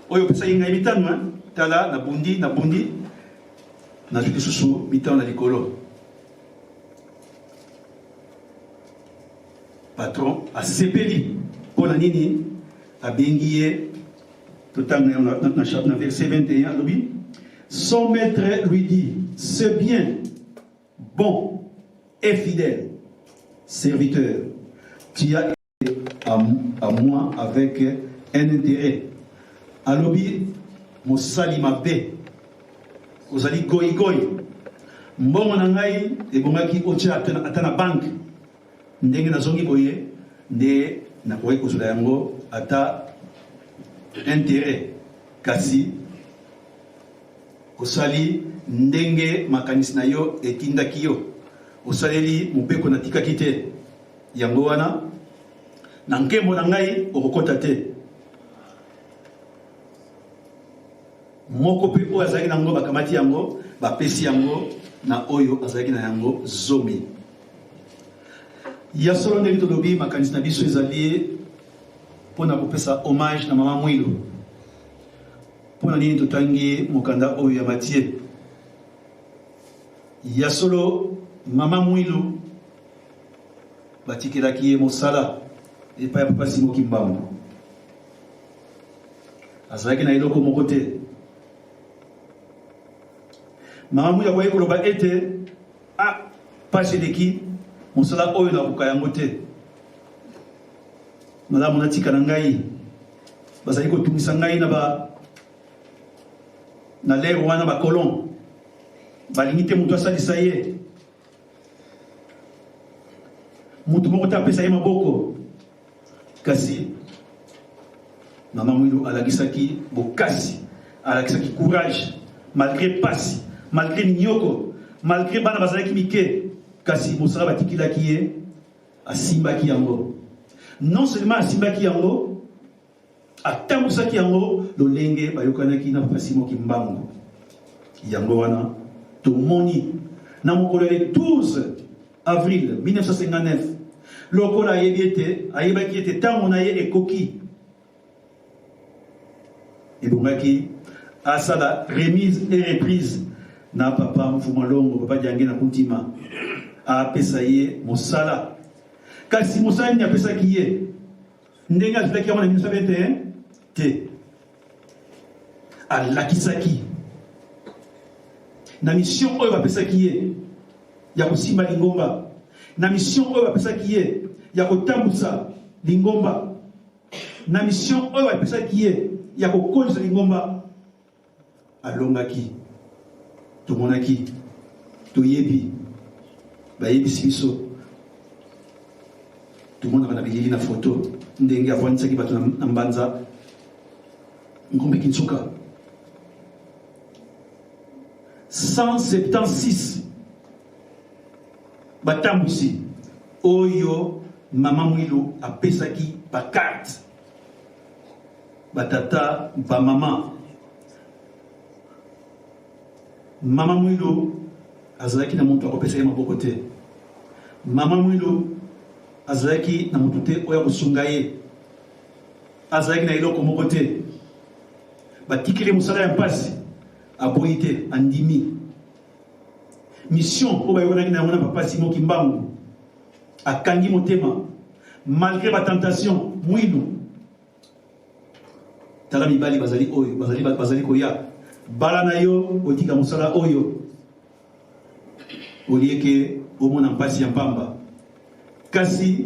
oyo opesaki ngai mitano tala nabundi nazwi lisusu mitano na likolo. Patron asepeli mpona nini abengi ye totanga na verset 21 alobi son maître lui dit c'est bien bon et fidèle serviteur, tu as été à moi avec un intérêt. Alobi mosali mabe ozali goyi mbongo na ngai ebongaki otia ata na banke ndenge nazongi boye nde nakoki kozala yango ata intérêt kasi osali ndenge makanisi na yo etindaki yo osaleli mobeko natikaki te yango wana na nkembo na ngai okokota te. Moko pe oyo azalaki nango bakamati yango bapesi yango na oyo azalaki na yango zomi. Ya solo ndenge tolobi makanisi na biso ezali mpona kopesa hommage na mama Mwilu. Mpona nini totangi mokanda oyo ya Matthieu. Ya solo mama Mwilu batikelaki ye mosala epai ya papa Simo Kimbambo. azalaki na eloko moko te. Mama Mwilu akoki koloba ete pasi eleki mosala oyo nakoka yango te. Malamu natika na ngai bazali kotungisa ngai na lere wana bakolon balingi te moto asalisa ye, moto moko te apesa ye maboko. Kasi Mama Mwilu alakisaki bokasi, alakisaki courage, malgré pasi, malgré ninyoko, malgré bana bazalaki mike, kasi mosala batikilaki ye, asimbaki yango. Non seulement asimbaki yango, atambusaki yango lolenge bayokanaki na Papa Simon Kimbangu. Yango wana tomoni na mokolo le 12 avril 1959 lokola ayebaki ete tango na ye ekoki ebongaki asala remise et reprise na Papa Mfumalongo, Papa Diange na Kuntima apesa ye mosala. Kasi mosala ni apesaki ye ndenge azalaki yango na 1921 te, alakisaki na mission oyo bapesaki ye ya kosimba lingomba, na mission oyo bapesaki ye ya kotambusa lingomba, na mission oyo bapesaki ye ya kokonza lingomba, alongaki. Tomonaki, toyebi, bayebisi biso, tomonaka na bilili na photo ndenge avwanisaki bato na mbanza ngombe Kinsuka. 176 batambusi oyo Mama Mwilu apesaki bakarte batata bamama. Mama Mwilu azalaki na moto akopesa ye maboko te. Mama Mwilu azalaki na moto te oyo kosunga ye, azalaki na eloko moko te. Batikile mosala ya mpasi aboyi te, andimi mission oyo bayokanaki na yango na Papa Simon Kimbangu, akangi motema malgré batentation. Mwilu tala mibali bazali oyo bazali koya bala na yo otika mosala oyo olieke omona mpasi ya mpamba. Kasi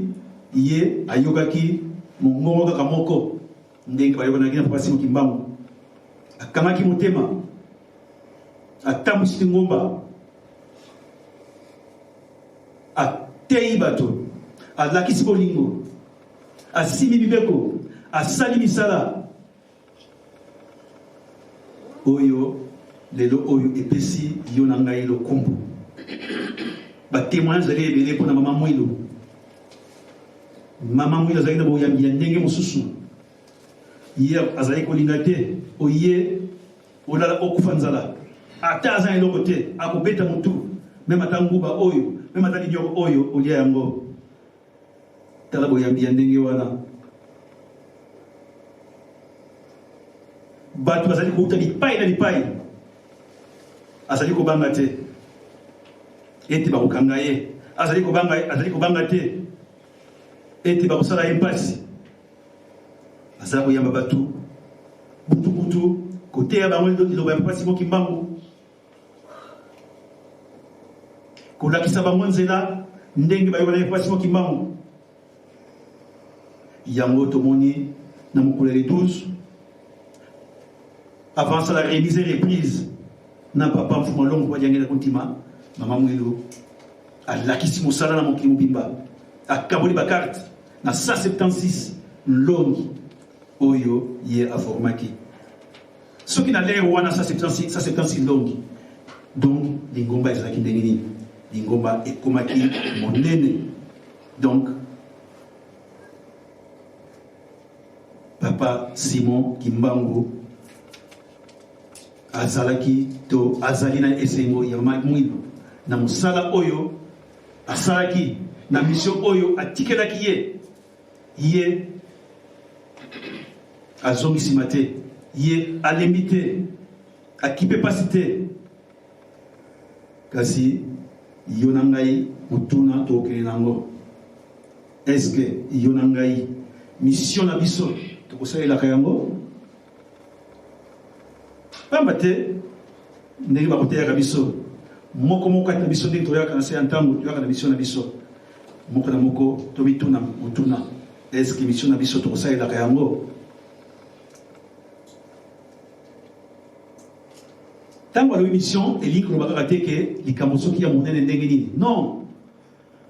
ye ayokaki mongongo kaka moko ndenge bayokanaki na Papa Simon Kimbangu, akamaki motema, atambusiki ngomba, ateyi bato, alakisi bolingo, asimi bibeko, asali misala oyo lelo oyo epesi yo na ngai lokumbu. Batémoignage ezali ebele mpona Mama Mwilu. Mama Mwilu azali na boyambi ya ndenge mosusu. Ye azali kolinga te oye olala okufa nzala, ata aza eloko te akobeta motu, meme ata nguba oyo, meme ata linyoko oyo olia yango. Tala boyambi ya ndenge wana. Bato bazali kouta bipai na bipai, azali kobanga te ete bakokanga ye, azali kobanga te ete bakosala ye mpasi. Azali koyamba bato butu kote ya bango liloba ya Papa Simon Kimbangu, kolakisa bango nzela ndenge bayokana ya Papa Simon Kimbangu. Yango tomoni na mokolo le 12 avant ça la remise et reprise na Papa Mfumalongo kwa Diange na Kuntima. Mama Mwilu alakisi mosala na mokili mobimba, akaboli bakarte na 176 longi oyo ye aformaki. Soki na lere wana 176 longi, donc lingomba ezalaki ndenge nini? Lingomba ekomaki monene. Donc Papa Simon Kimbangu azalaki to azali na esengo ya Mama Mwilu na mosala oyo asalaki na mission oyo atikelaki ye azongisima te, ye alembi te, akipe pasi te. Kasi yo na ngai mutuna tokele nango, est-ce que yo na ngai mission na biso tokosalelaka yango? Pambate, ndenge bakoteya kabiso. Moko moko ata biso ndenge toyaka na se antango toyaka na biso na biso. Moko na moko tobituna mutuna. Est-ce que mission na biso tokosalelaka yango? Tango alobi mission elingi kolobaka te ke likambo soki ya monene ndenge nini. Non.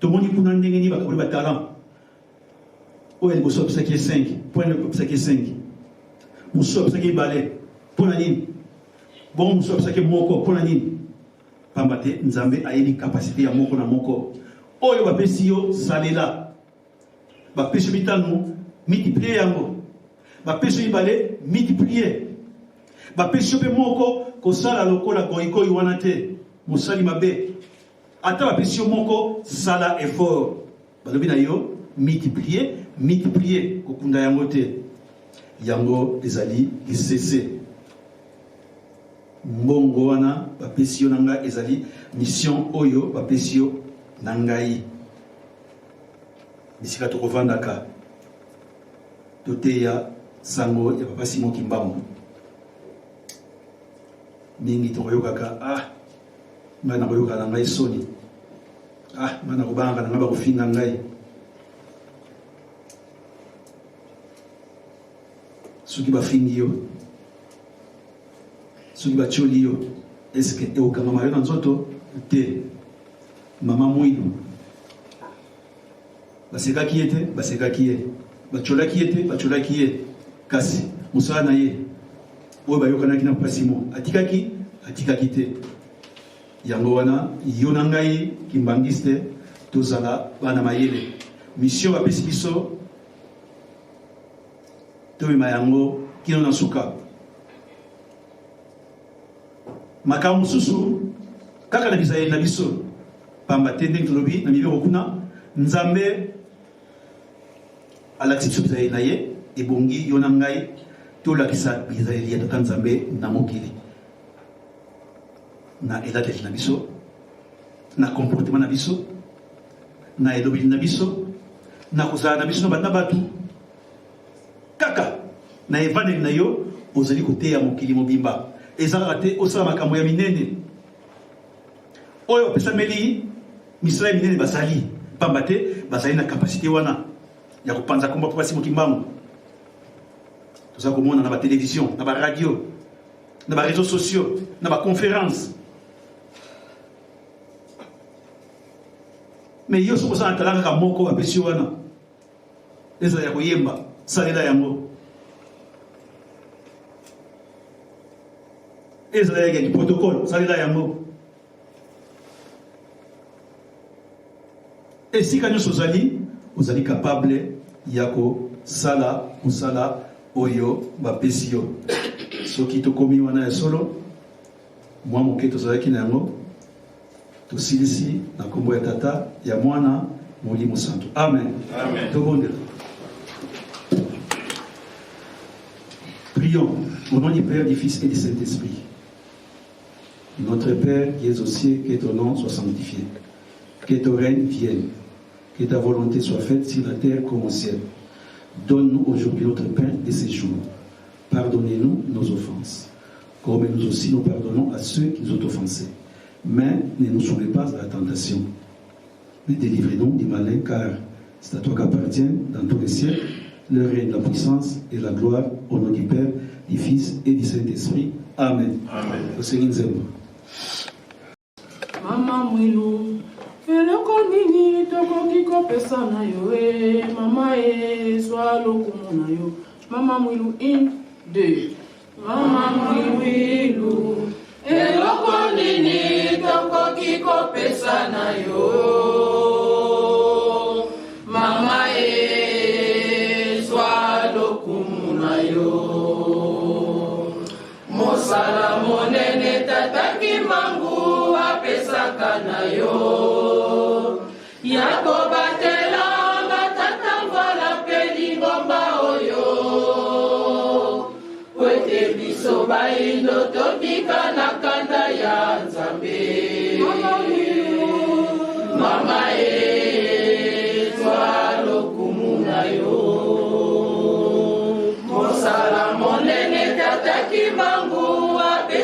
Tomoni kuna ndenge nini bakaboli ba talent. Oyo liboso apesaki 5, point apesaki 5. Musu apesaki balai. Pona nini? Bon musu apesaki moko pona nini? Pambate Nzambe ayebi capacité ya moko na moko. Oyo bapesi yo salela. Bapesi bitano multiplier yango. Bapesi balai multiplier. Bapesi pe moko kosala lokola goikoi wana te. Musali mabe. Ata bapesi yo moko sala effort. Balobi na yo multiplier kokunda yango te. Yango ezali lisese. Mbongo wana bapesi yo nanga ezali mission oyo bapesi yo nangai. Bisika tokovandaka toteya sango ya papa Simon Kimbangu. Mingi tokoyokaka ngai na koyoka na ngai soni. Ngai na kobanga na ngai bakofinga ngai. Soki bafingi yo, soki batioli yo, est-ce que eokanga yo na nzoto te? Mama Mwilu basekaki ye te, basekaki ye. Batiolaki ye te, batiolaki ye. Kasi mosala na ye oyo bayokanaki na papa Simon atikaki te. Yango wana yo na ngai kimbangiste tozala bana mayele. Mission bapesi biso tobima yango kino na suka. Makambo mosusu kaka na bizaeli na biso pamba te ndenge tolobi na mibeko kuna Nzambe alakisi biso bizaeli na ye ebongi yo na ngai tolakisa bizaeli ya tata Nzambe na mokili na elateli na biso na comportement na biso na elobeli na biso na kozala na biso na bana batu kaka na evandeli na yo ozali koteya mokili mobimba ezalaka te osala makambo ya minene oyo bapesameli misala ya minene basali pamba te bazali na kapasité wana ya kopanza komba papa Simon Kimbangu. Toza komona na ba télévision, na ba radio, na ba réseaux sociaux, na ba conférence. Mais yo soko sa talaka ka moko bapesi wana. Eza ya koyemba, salela yango. Eza ya ki protocole, salela yango. Et si kanyo sozali, vous allez capable yako sala usala oyo bapesi yo. Soki tokomi wana ya solo mwa moke tozalaki na yango tosilisi na kombo ya tata ya mwana Molimo Santo. Amen. Amen. Tobondela. Prions au nom du Père, du Fils et du Saint-Esprit. Notre Père qui es aux cieux, que ton nom soit sanctifié, que ton règne vienne, que ta volonté soit faite sur la terre comme au ciel. Donne-nous aujourd'hui notre pain de ce jour. Pardonnez-nous nos offenses, comme nous aussi nous pardonnons à ceux qui nous ont offensés. Mais ne nous soumets pas à la tentation, mais délivrez-nous du malin, car c'est à toi qu'appartiennent dans tous les siècles le règne, la puissance et la gloire, au nom du Père, du Fils et du Saint-Esprit. Amen. Amen. Le Seigneur nous aime. Mama Mwilu, eloko nini tokoki kopesa na yo mama zwa lokumu na yo. Mama Mwilu 1 2. Mama Mwilu, eloko nini tokoki kopesa na yo mama zwa lokumu na yo. Mosala monene tata Kimbangu apesaka na yo yako batela batata ngwala peli ngomba oyo kwete biso baindo topika na kanda ya Nzambe. Mama zwa lokumu na yo. Mosala monene tata Kimbangu apesaka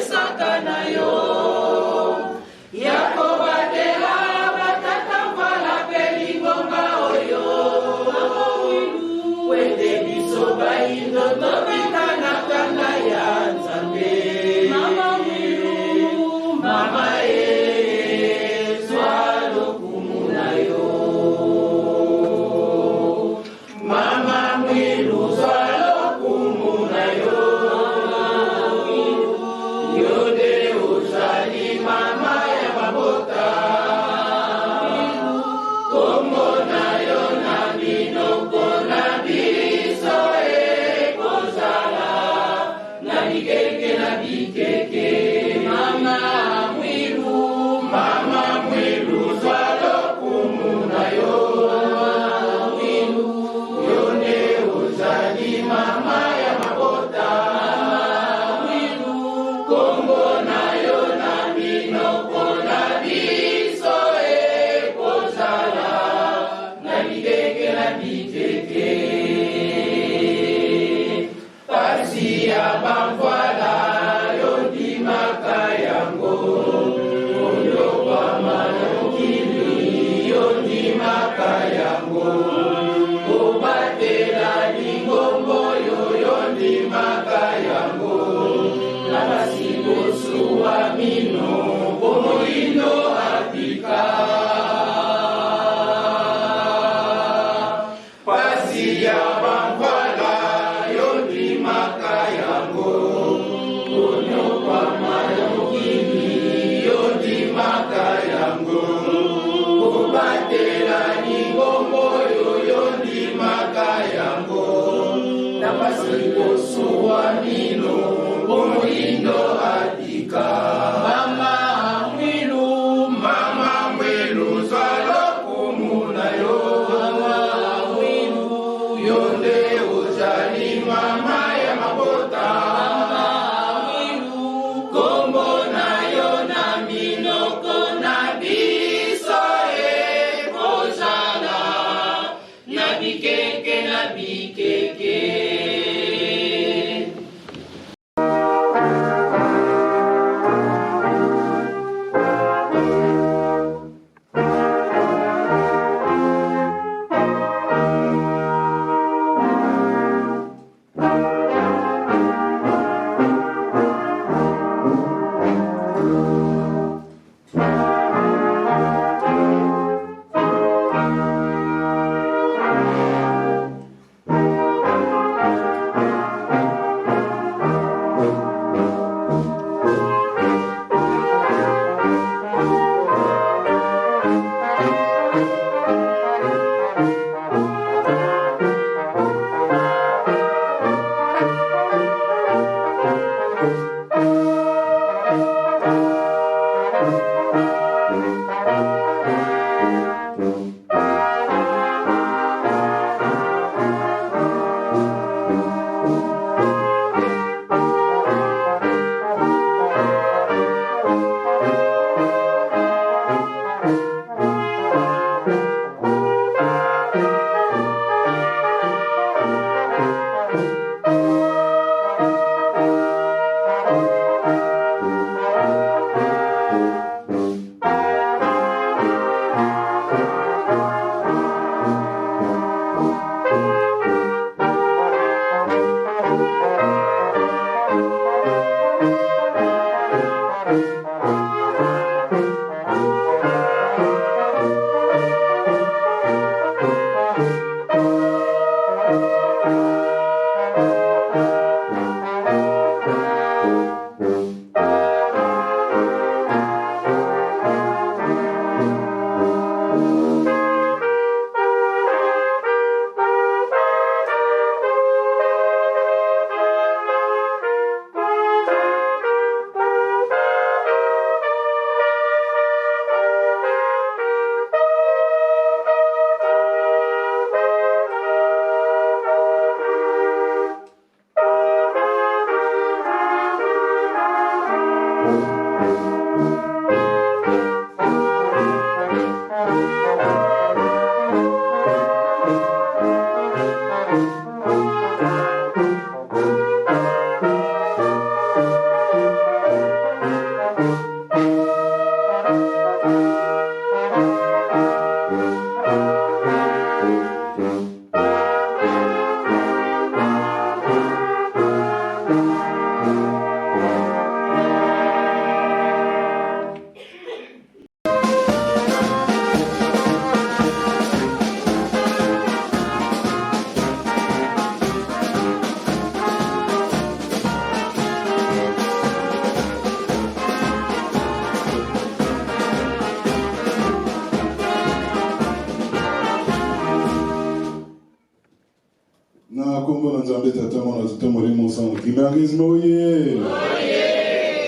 nzambe tata mwana tata molimo sango kimbangisme oye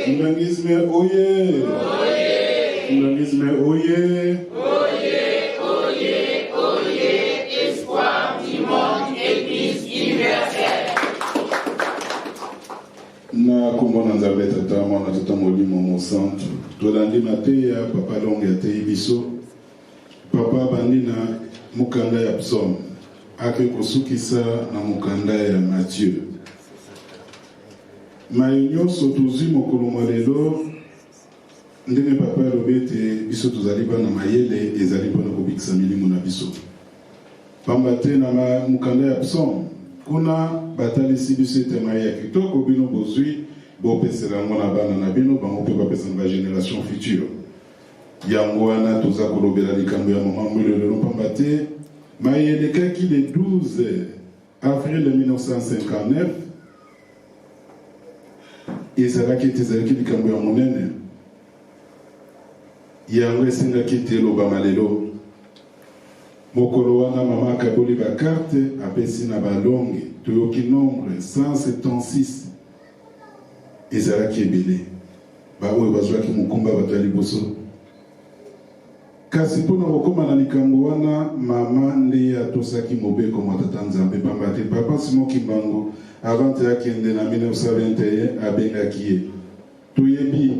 kimbangisme oye kimbangisme oye espoir du monde, Église universelle. Na kombo na nzambe tata mwana tata molimo mosantu tolandi mateya papa longe atei biso papa bandi na mokanda ya psaume ake kosukisa na mokanda ya Matthieu. Mayo nyonso tozwi mokolo mwa lelo ndenge papa alobi ete biso tozali bana mayele ezali mpona kobikisa milimo na biso pamba te na mokanda ya psaume kuna batalisi biso ete mai ya kitoko bino bozwi bopesela yango na bana na bino bango mpe bapesa na bagénération future. Yango wana toza kolobela likambo ya mama mwilo lelo pamba te mai elekaki le 12 avril 1959 ezalaki ete ezalaki likambo ya monene yango esengaki ete elobama lelo. Mokolo wana mama akaboli bakarte apesi na balonge toyoki nombre 176 ezalaki ebele baoyo bazwaki mokumba bato ya liboso. Kasi mpona kokóma na likambo wana mama nde atosaki mobeko mwa tata nzambe pamba te papa Simon Kimbangu avant te akende na 1921 abengaki ye toyebi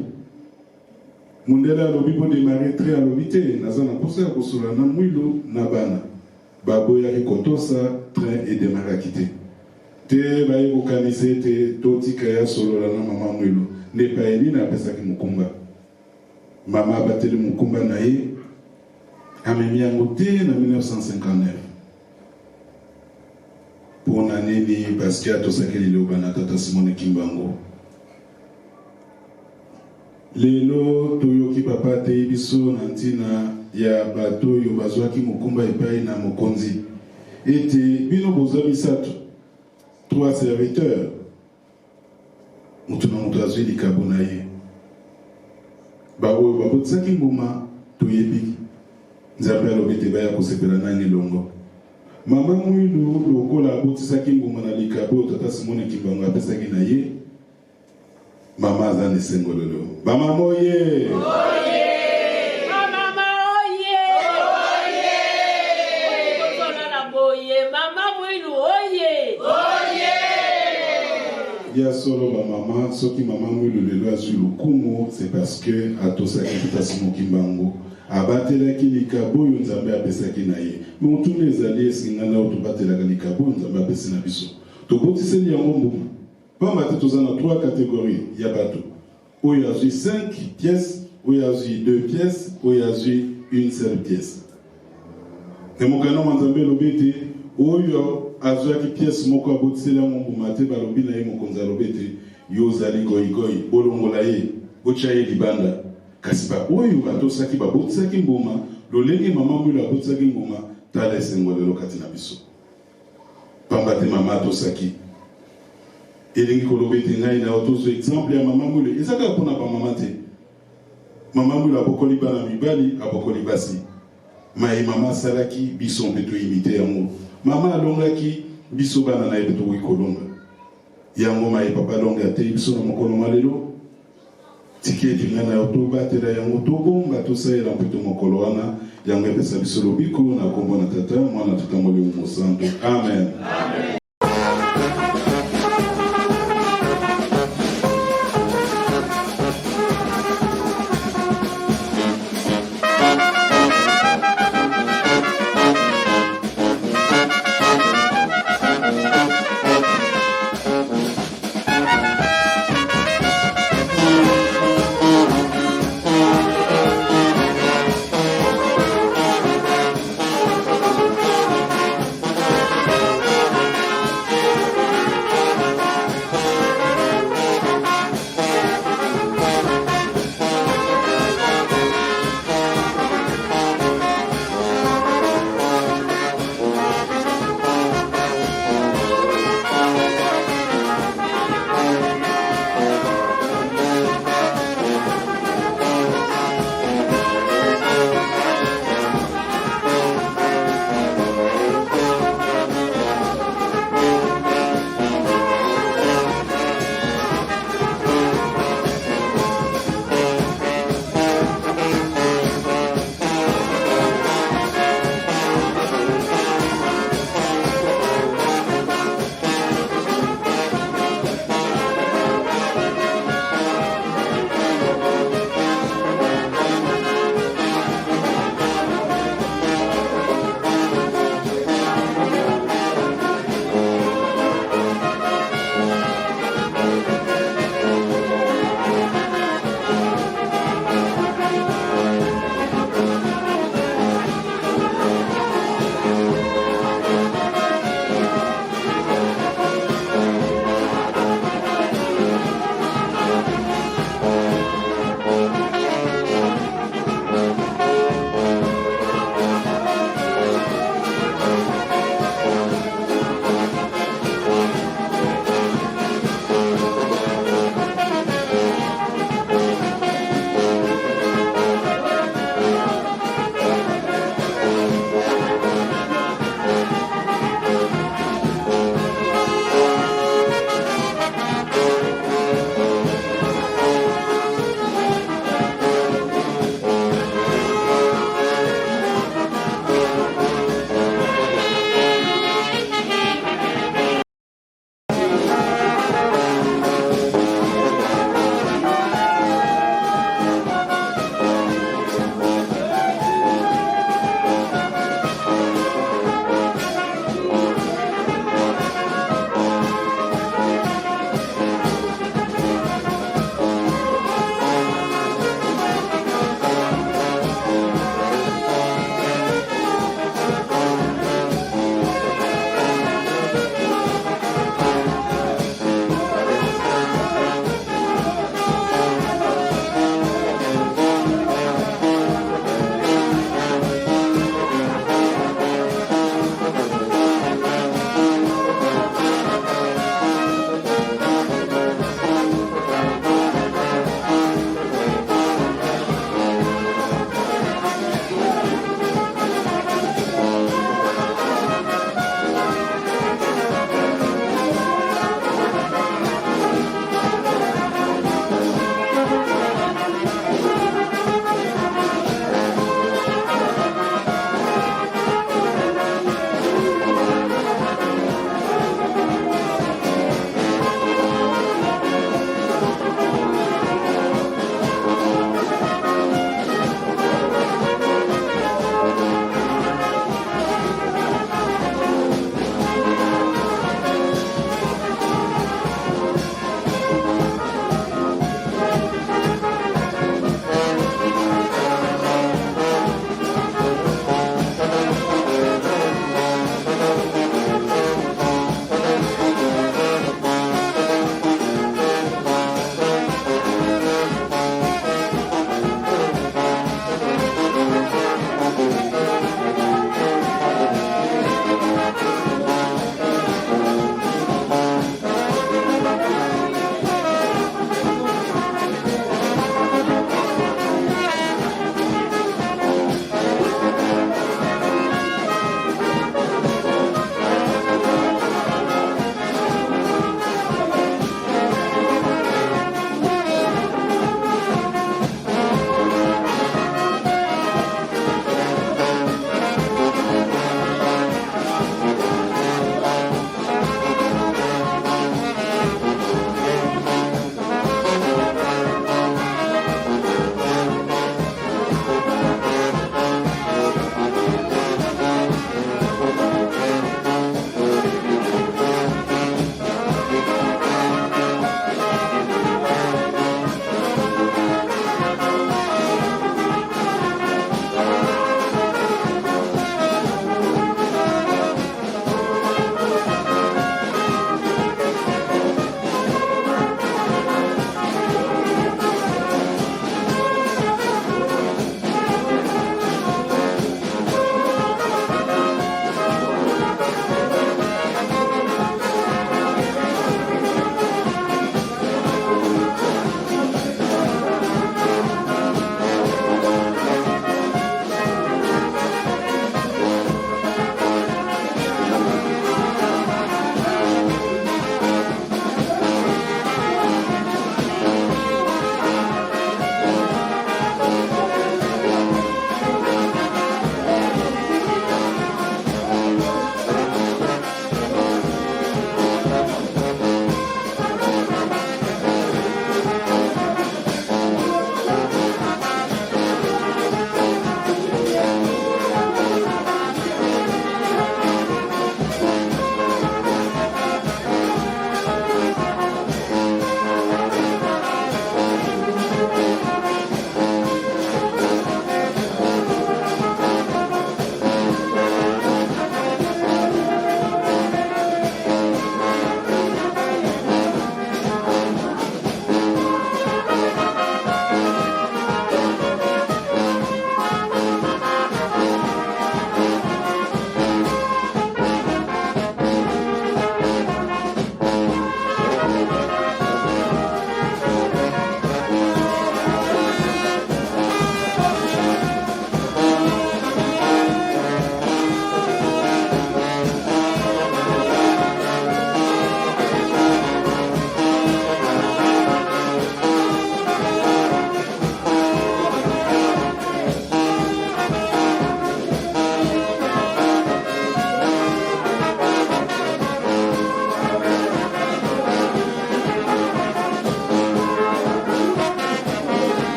mundele alobi po démarrer très alobi te naza na posa ya kosola na mwilo na bana baboyaki kotosa train edemaraki te baye kokanisa ete totika ya solola na mama mwilo nde paeli na apesaki mokumba mama abateli mokumba na ye amemi yango te na 1959 mpona nini paske atosaki liloba na tata Simone Kimbangu. Lelo toyoki papa atei biso na ntina ya bato oyo bazwaki mokumba epai na mokonzi ete bino bozwa misato 3 serviteurs mutu na mutu azwi likabo na ye baoyo babotisaki nguma toyebi nzambe alobi ete baya kosepela nani longo. Mama mwilu lokola abotisaki nguma na likabo tata Simone Kimbangu apesaki na ye mama aza na esengo lelo. Bamama oye Mama oye kozolala boye mama mwilu oye ya solo bamama soki mama mwilu lelo azwi lokumu c'est parce que atosaki tata Simone Kimbangu abatelaki likabo oyo nzambe apesaki na ye motuna ezali esingana oyo tobatelaka likabo oyo nzambe apesi na biso tobotiseli yango mbuma pamba te toza na 3 catégories ya bato oyo azwi 5 pièces oyo azwi 2 pièces oyo azwi une seule pièce. E mokano mwa nzambe elobi ete oyo azwaki pièce moko abotiseli yango mbuma te balobi na ye mokonzi alobi ete yo ozali goyigoyi bolongola ye botya ye libanda. Kasi baoyo batosaki babotisaki mbuma lolenge mama mwilo abotisaki mbuma tala esengo lelo kati na biso pamba te mama atosaki elingi koloba ete ngai na otozwa exemple ya mama mwilo ezaka mpona bamama te. Mama mwilo abokoli bana mibali abokoli basi mai mama asalaki biso mpe toimite yango mama alongaki biso bana na ye mpe tokoki kolonga yango mai papa longe atei biso na mokolo mwa lelo tiki elinga na yo tobatela yango tobomba tosalela mpe to mokolo wana yango epesa biso lobiko na kombo na tata mwana tata molimo mosantu amen.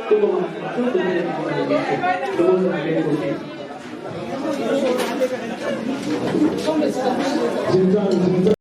Tout le monde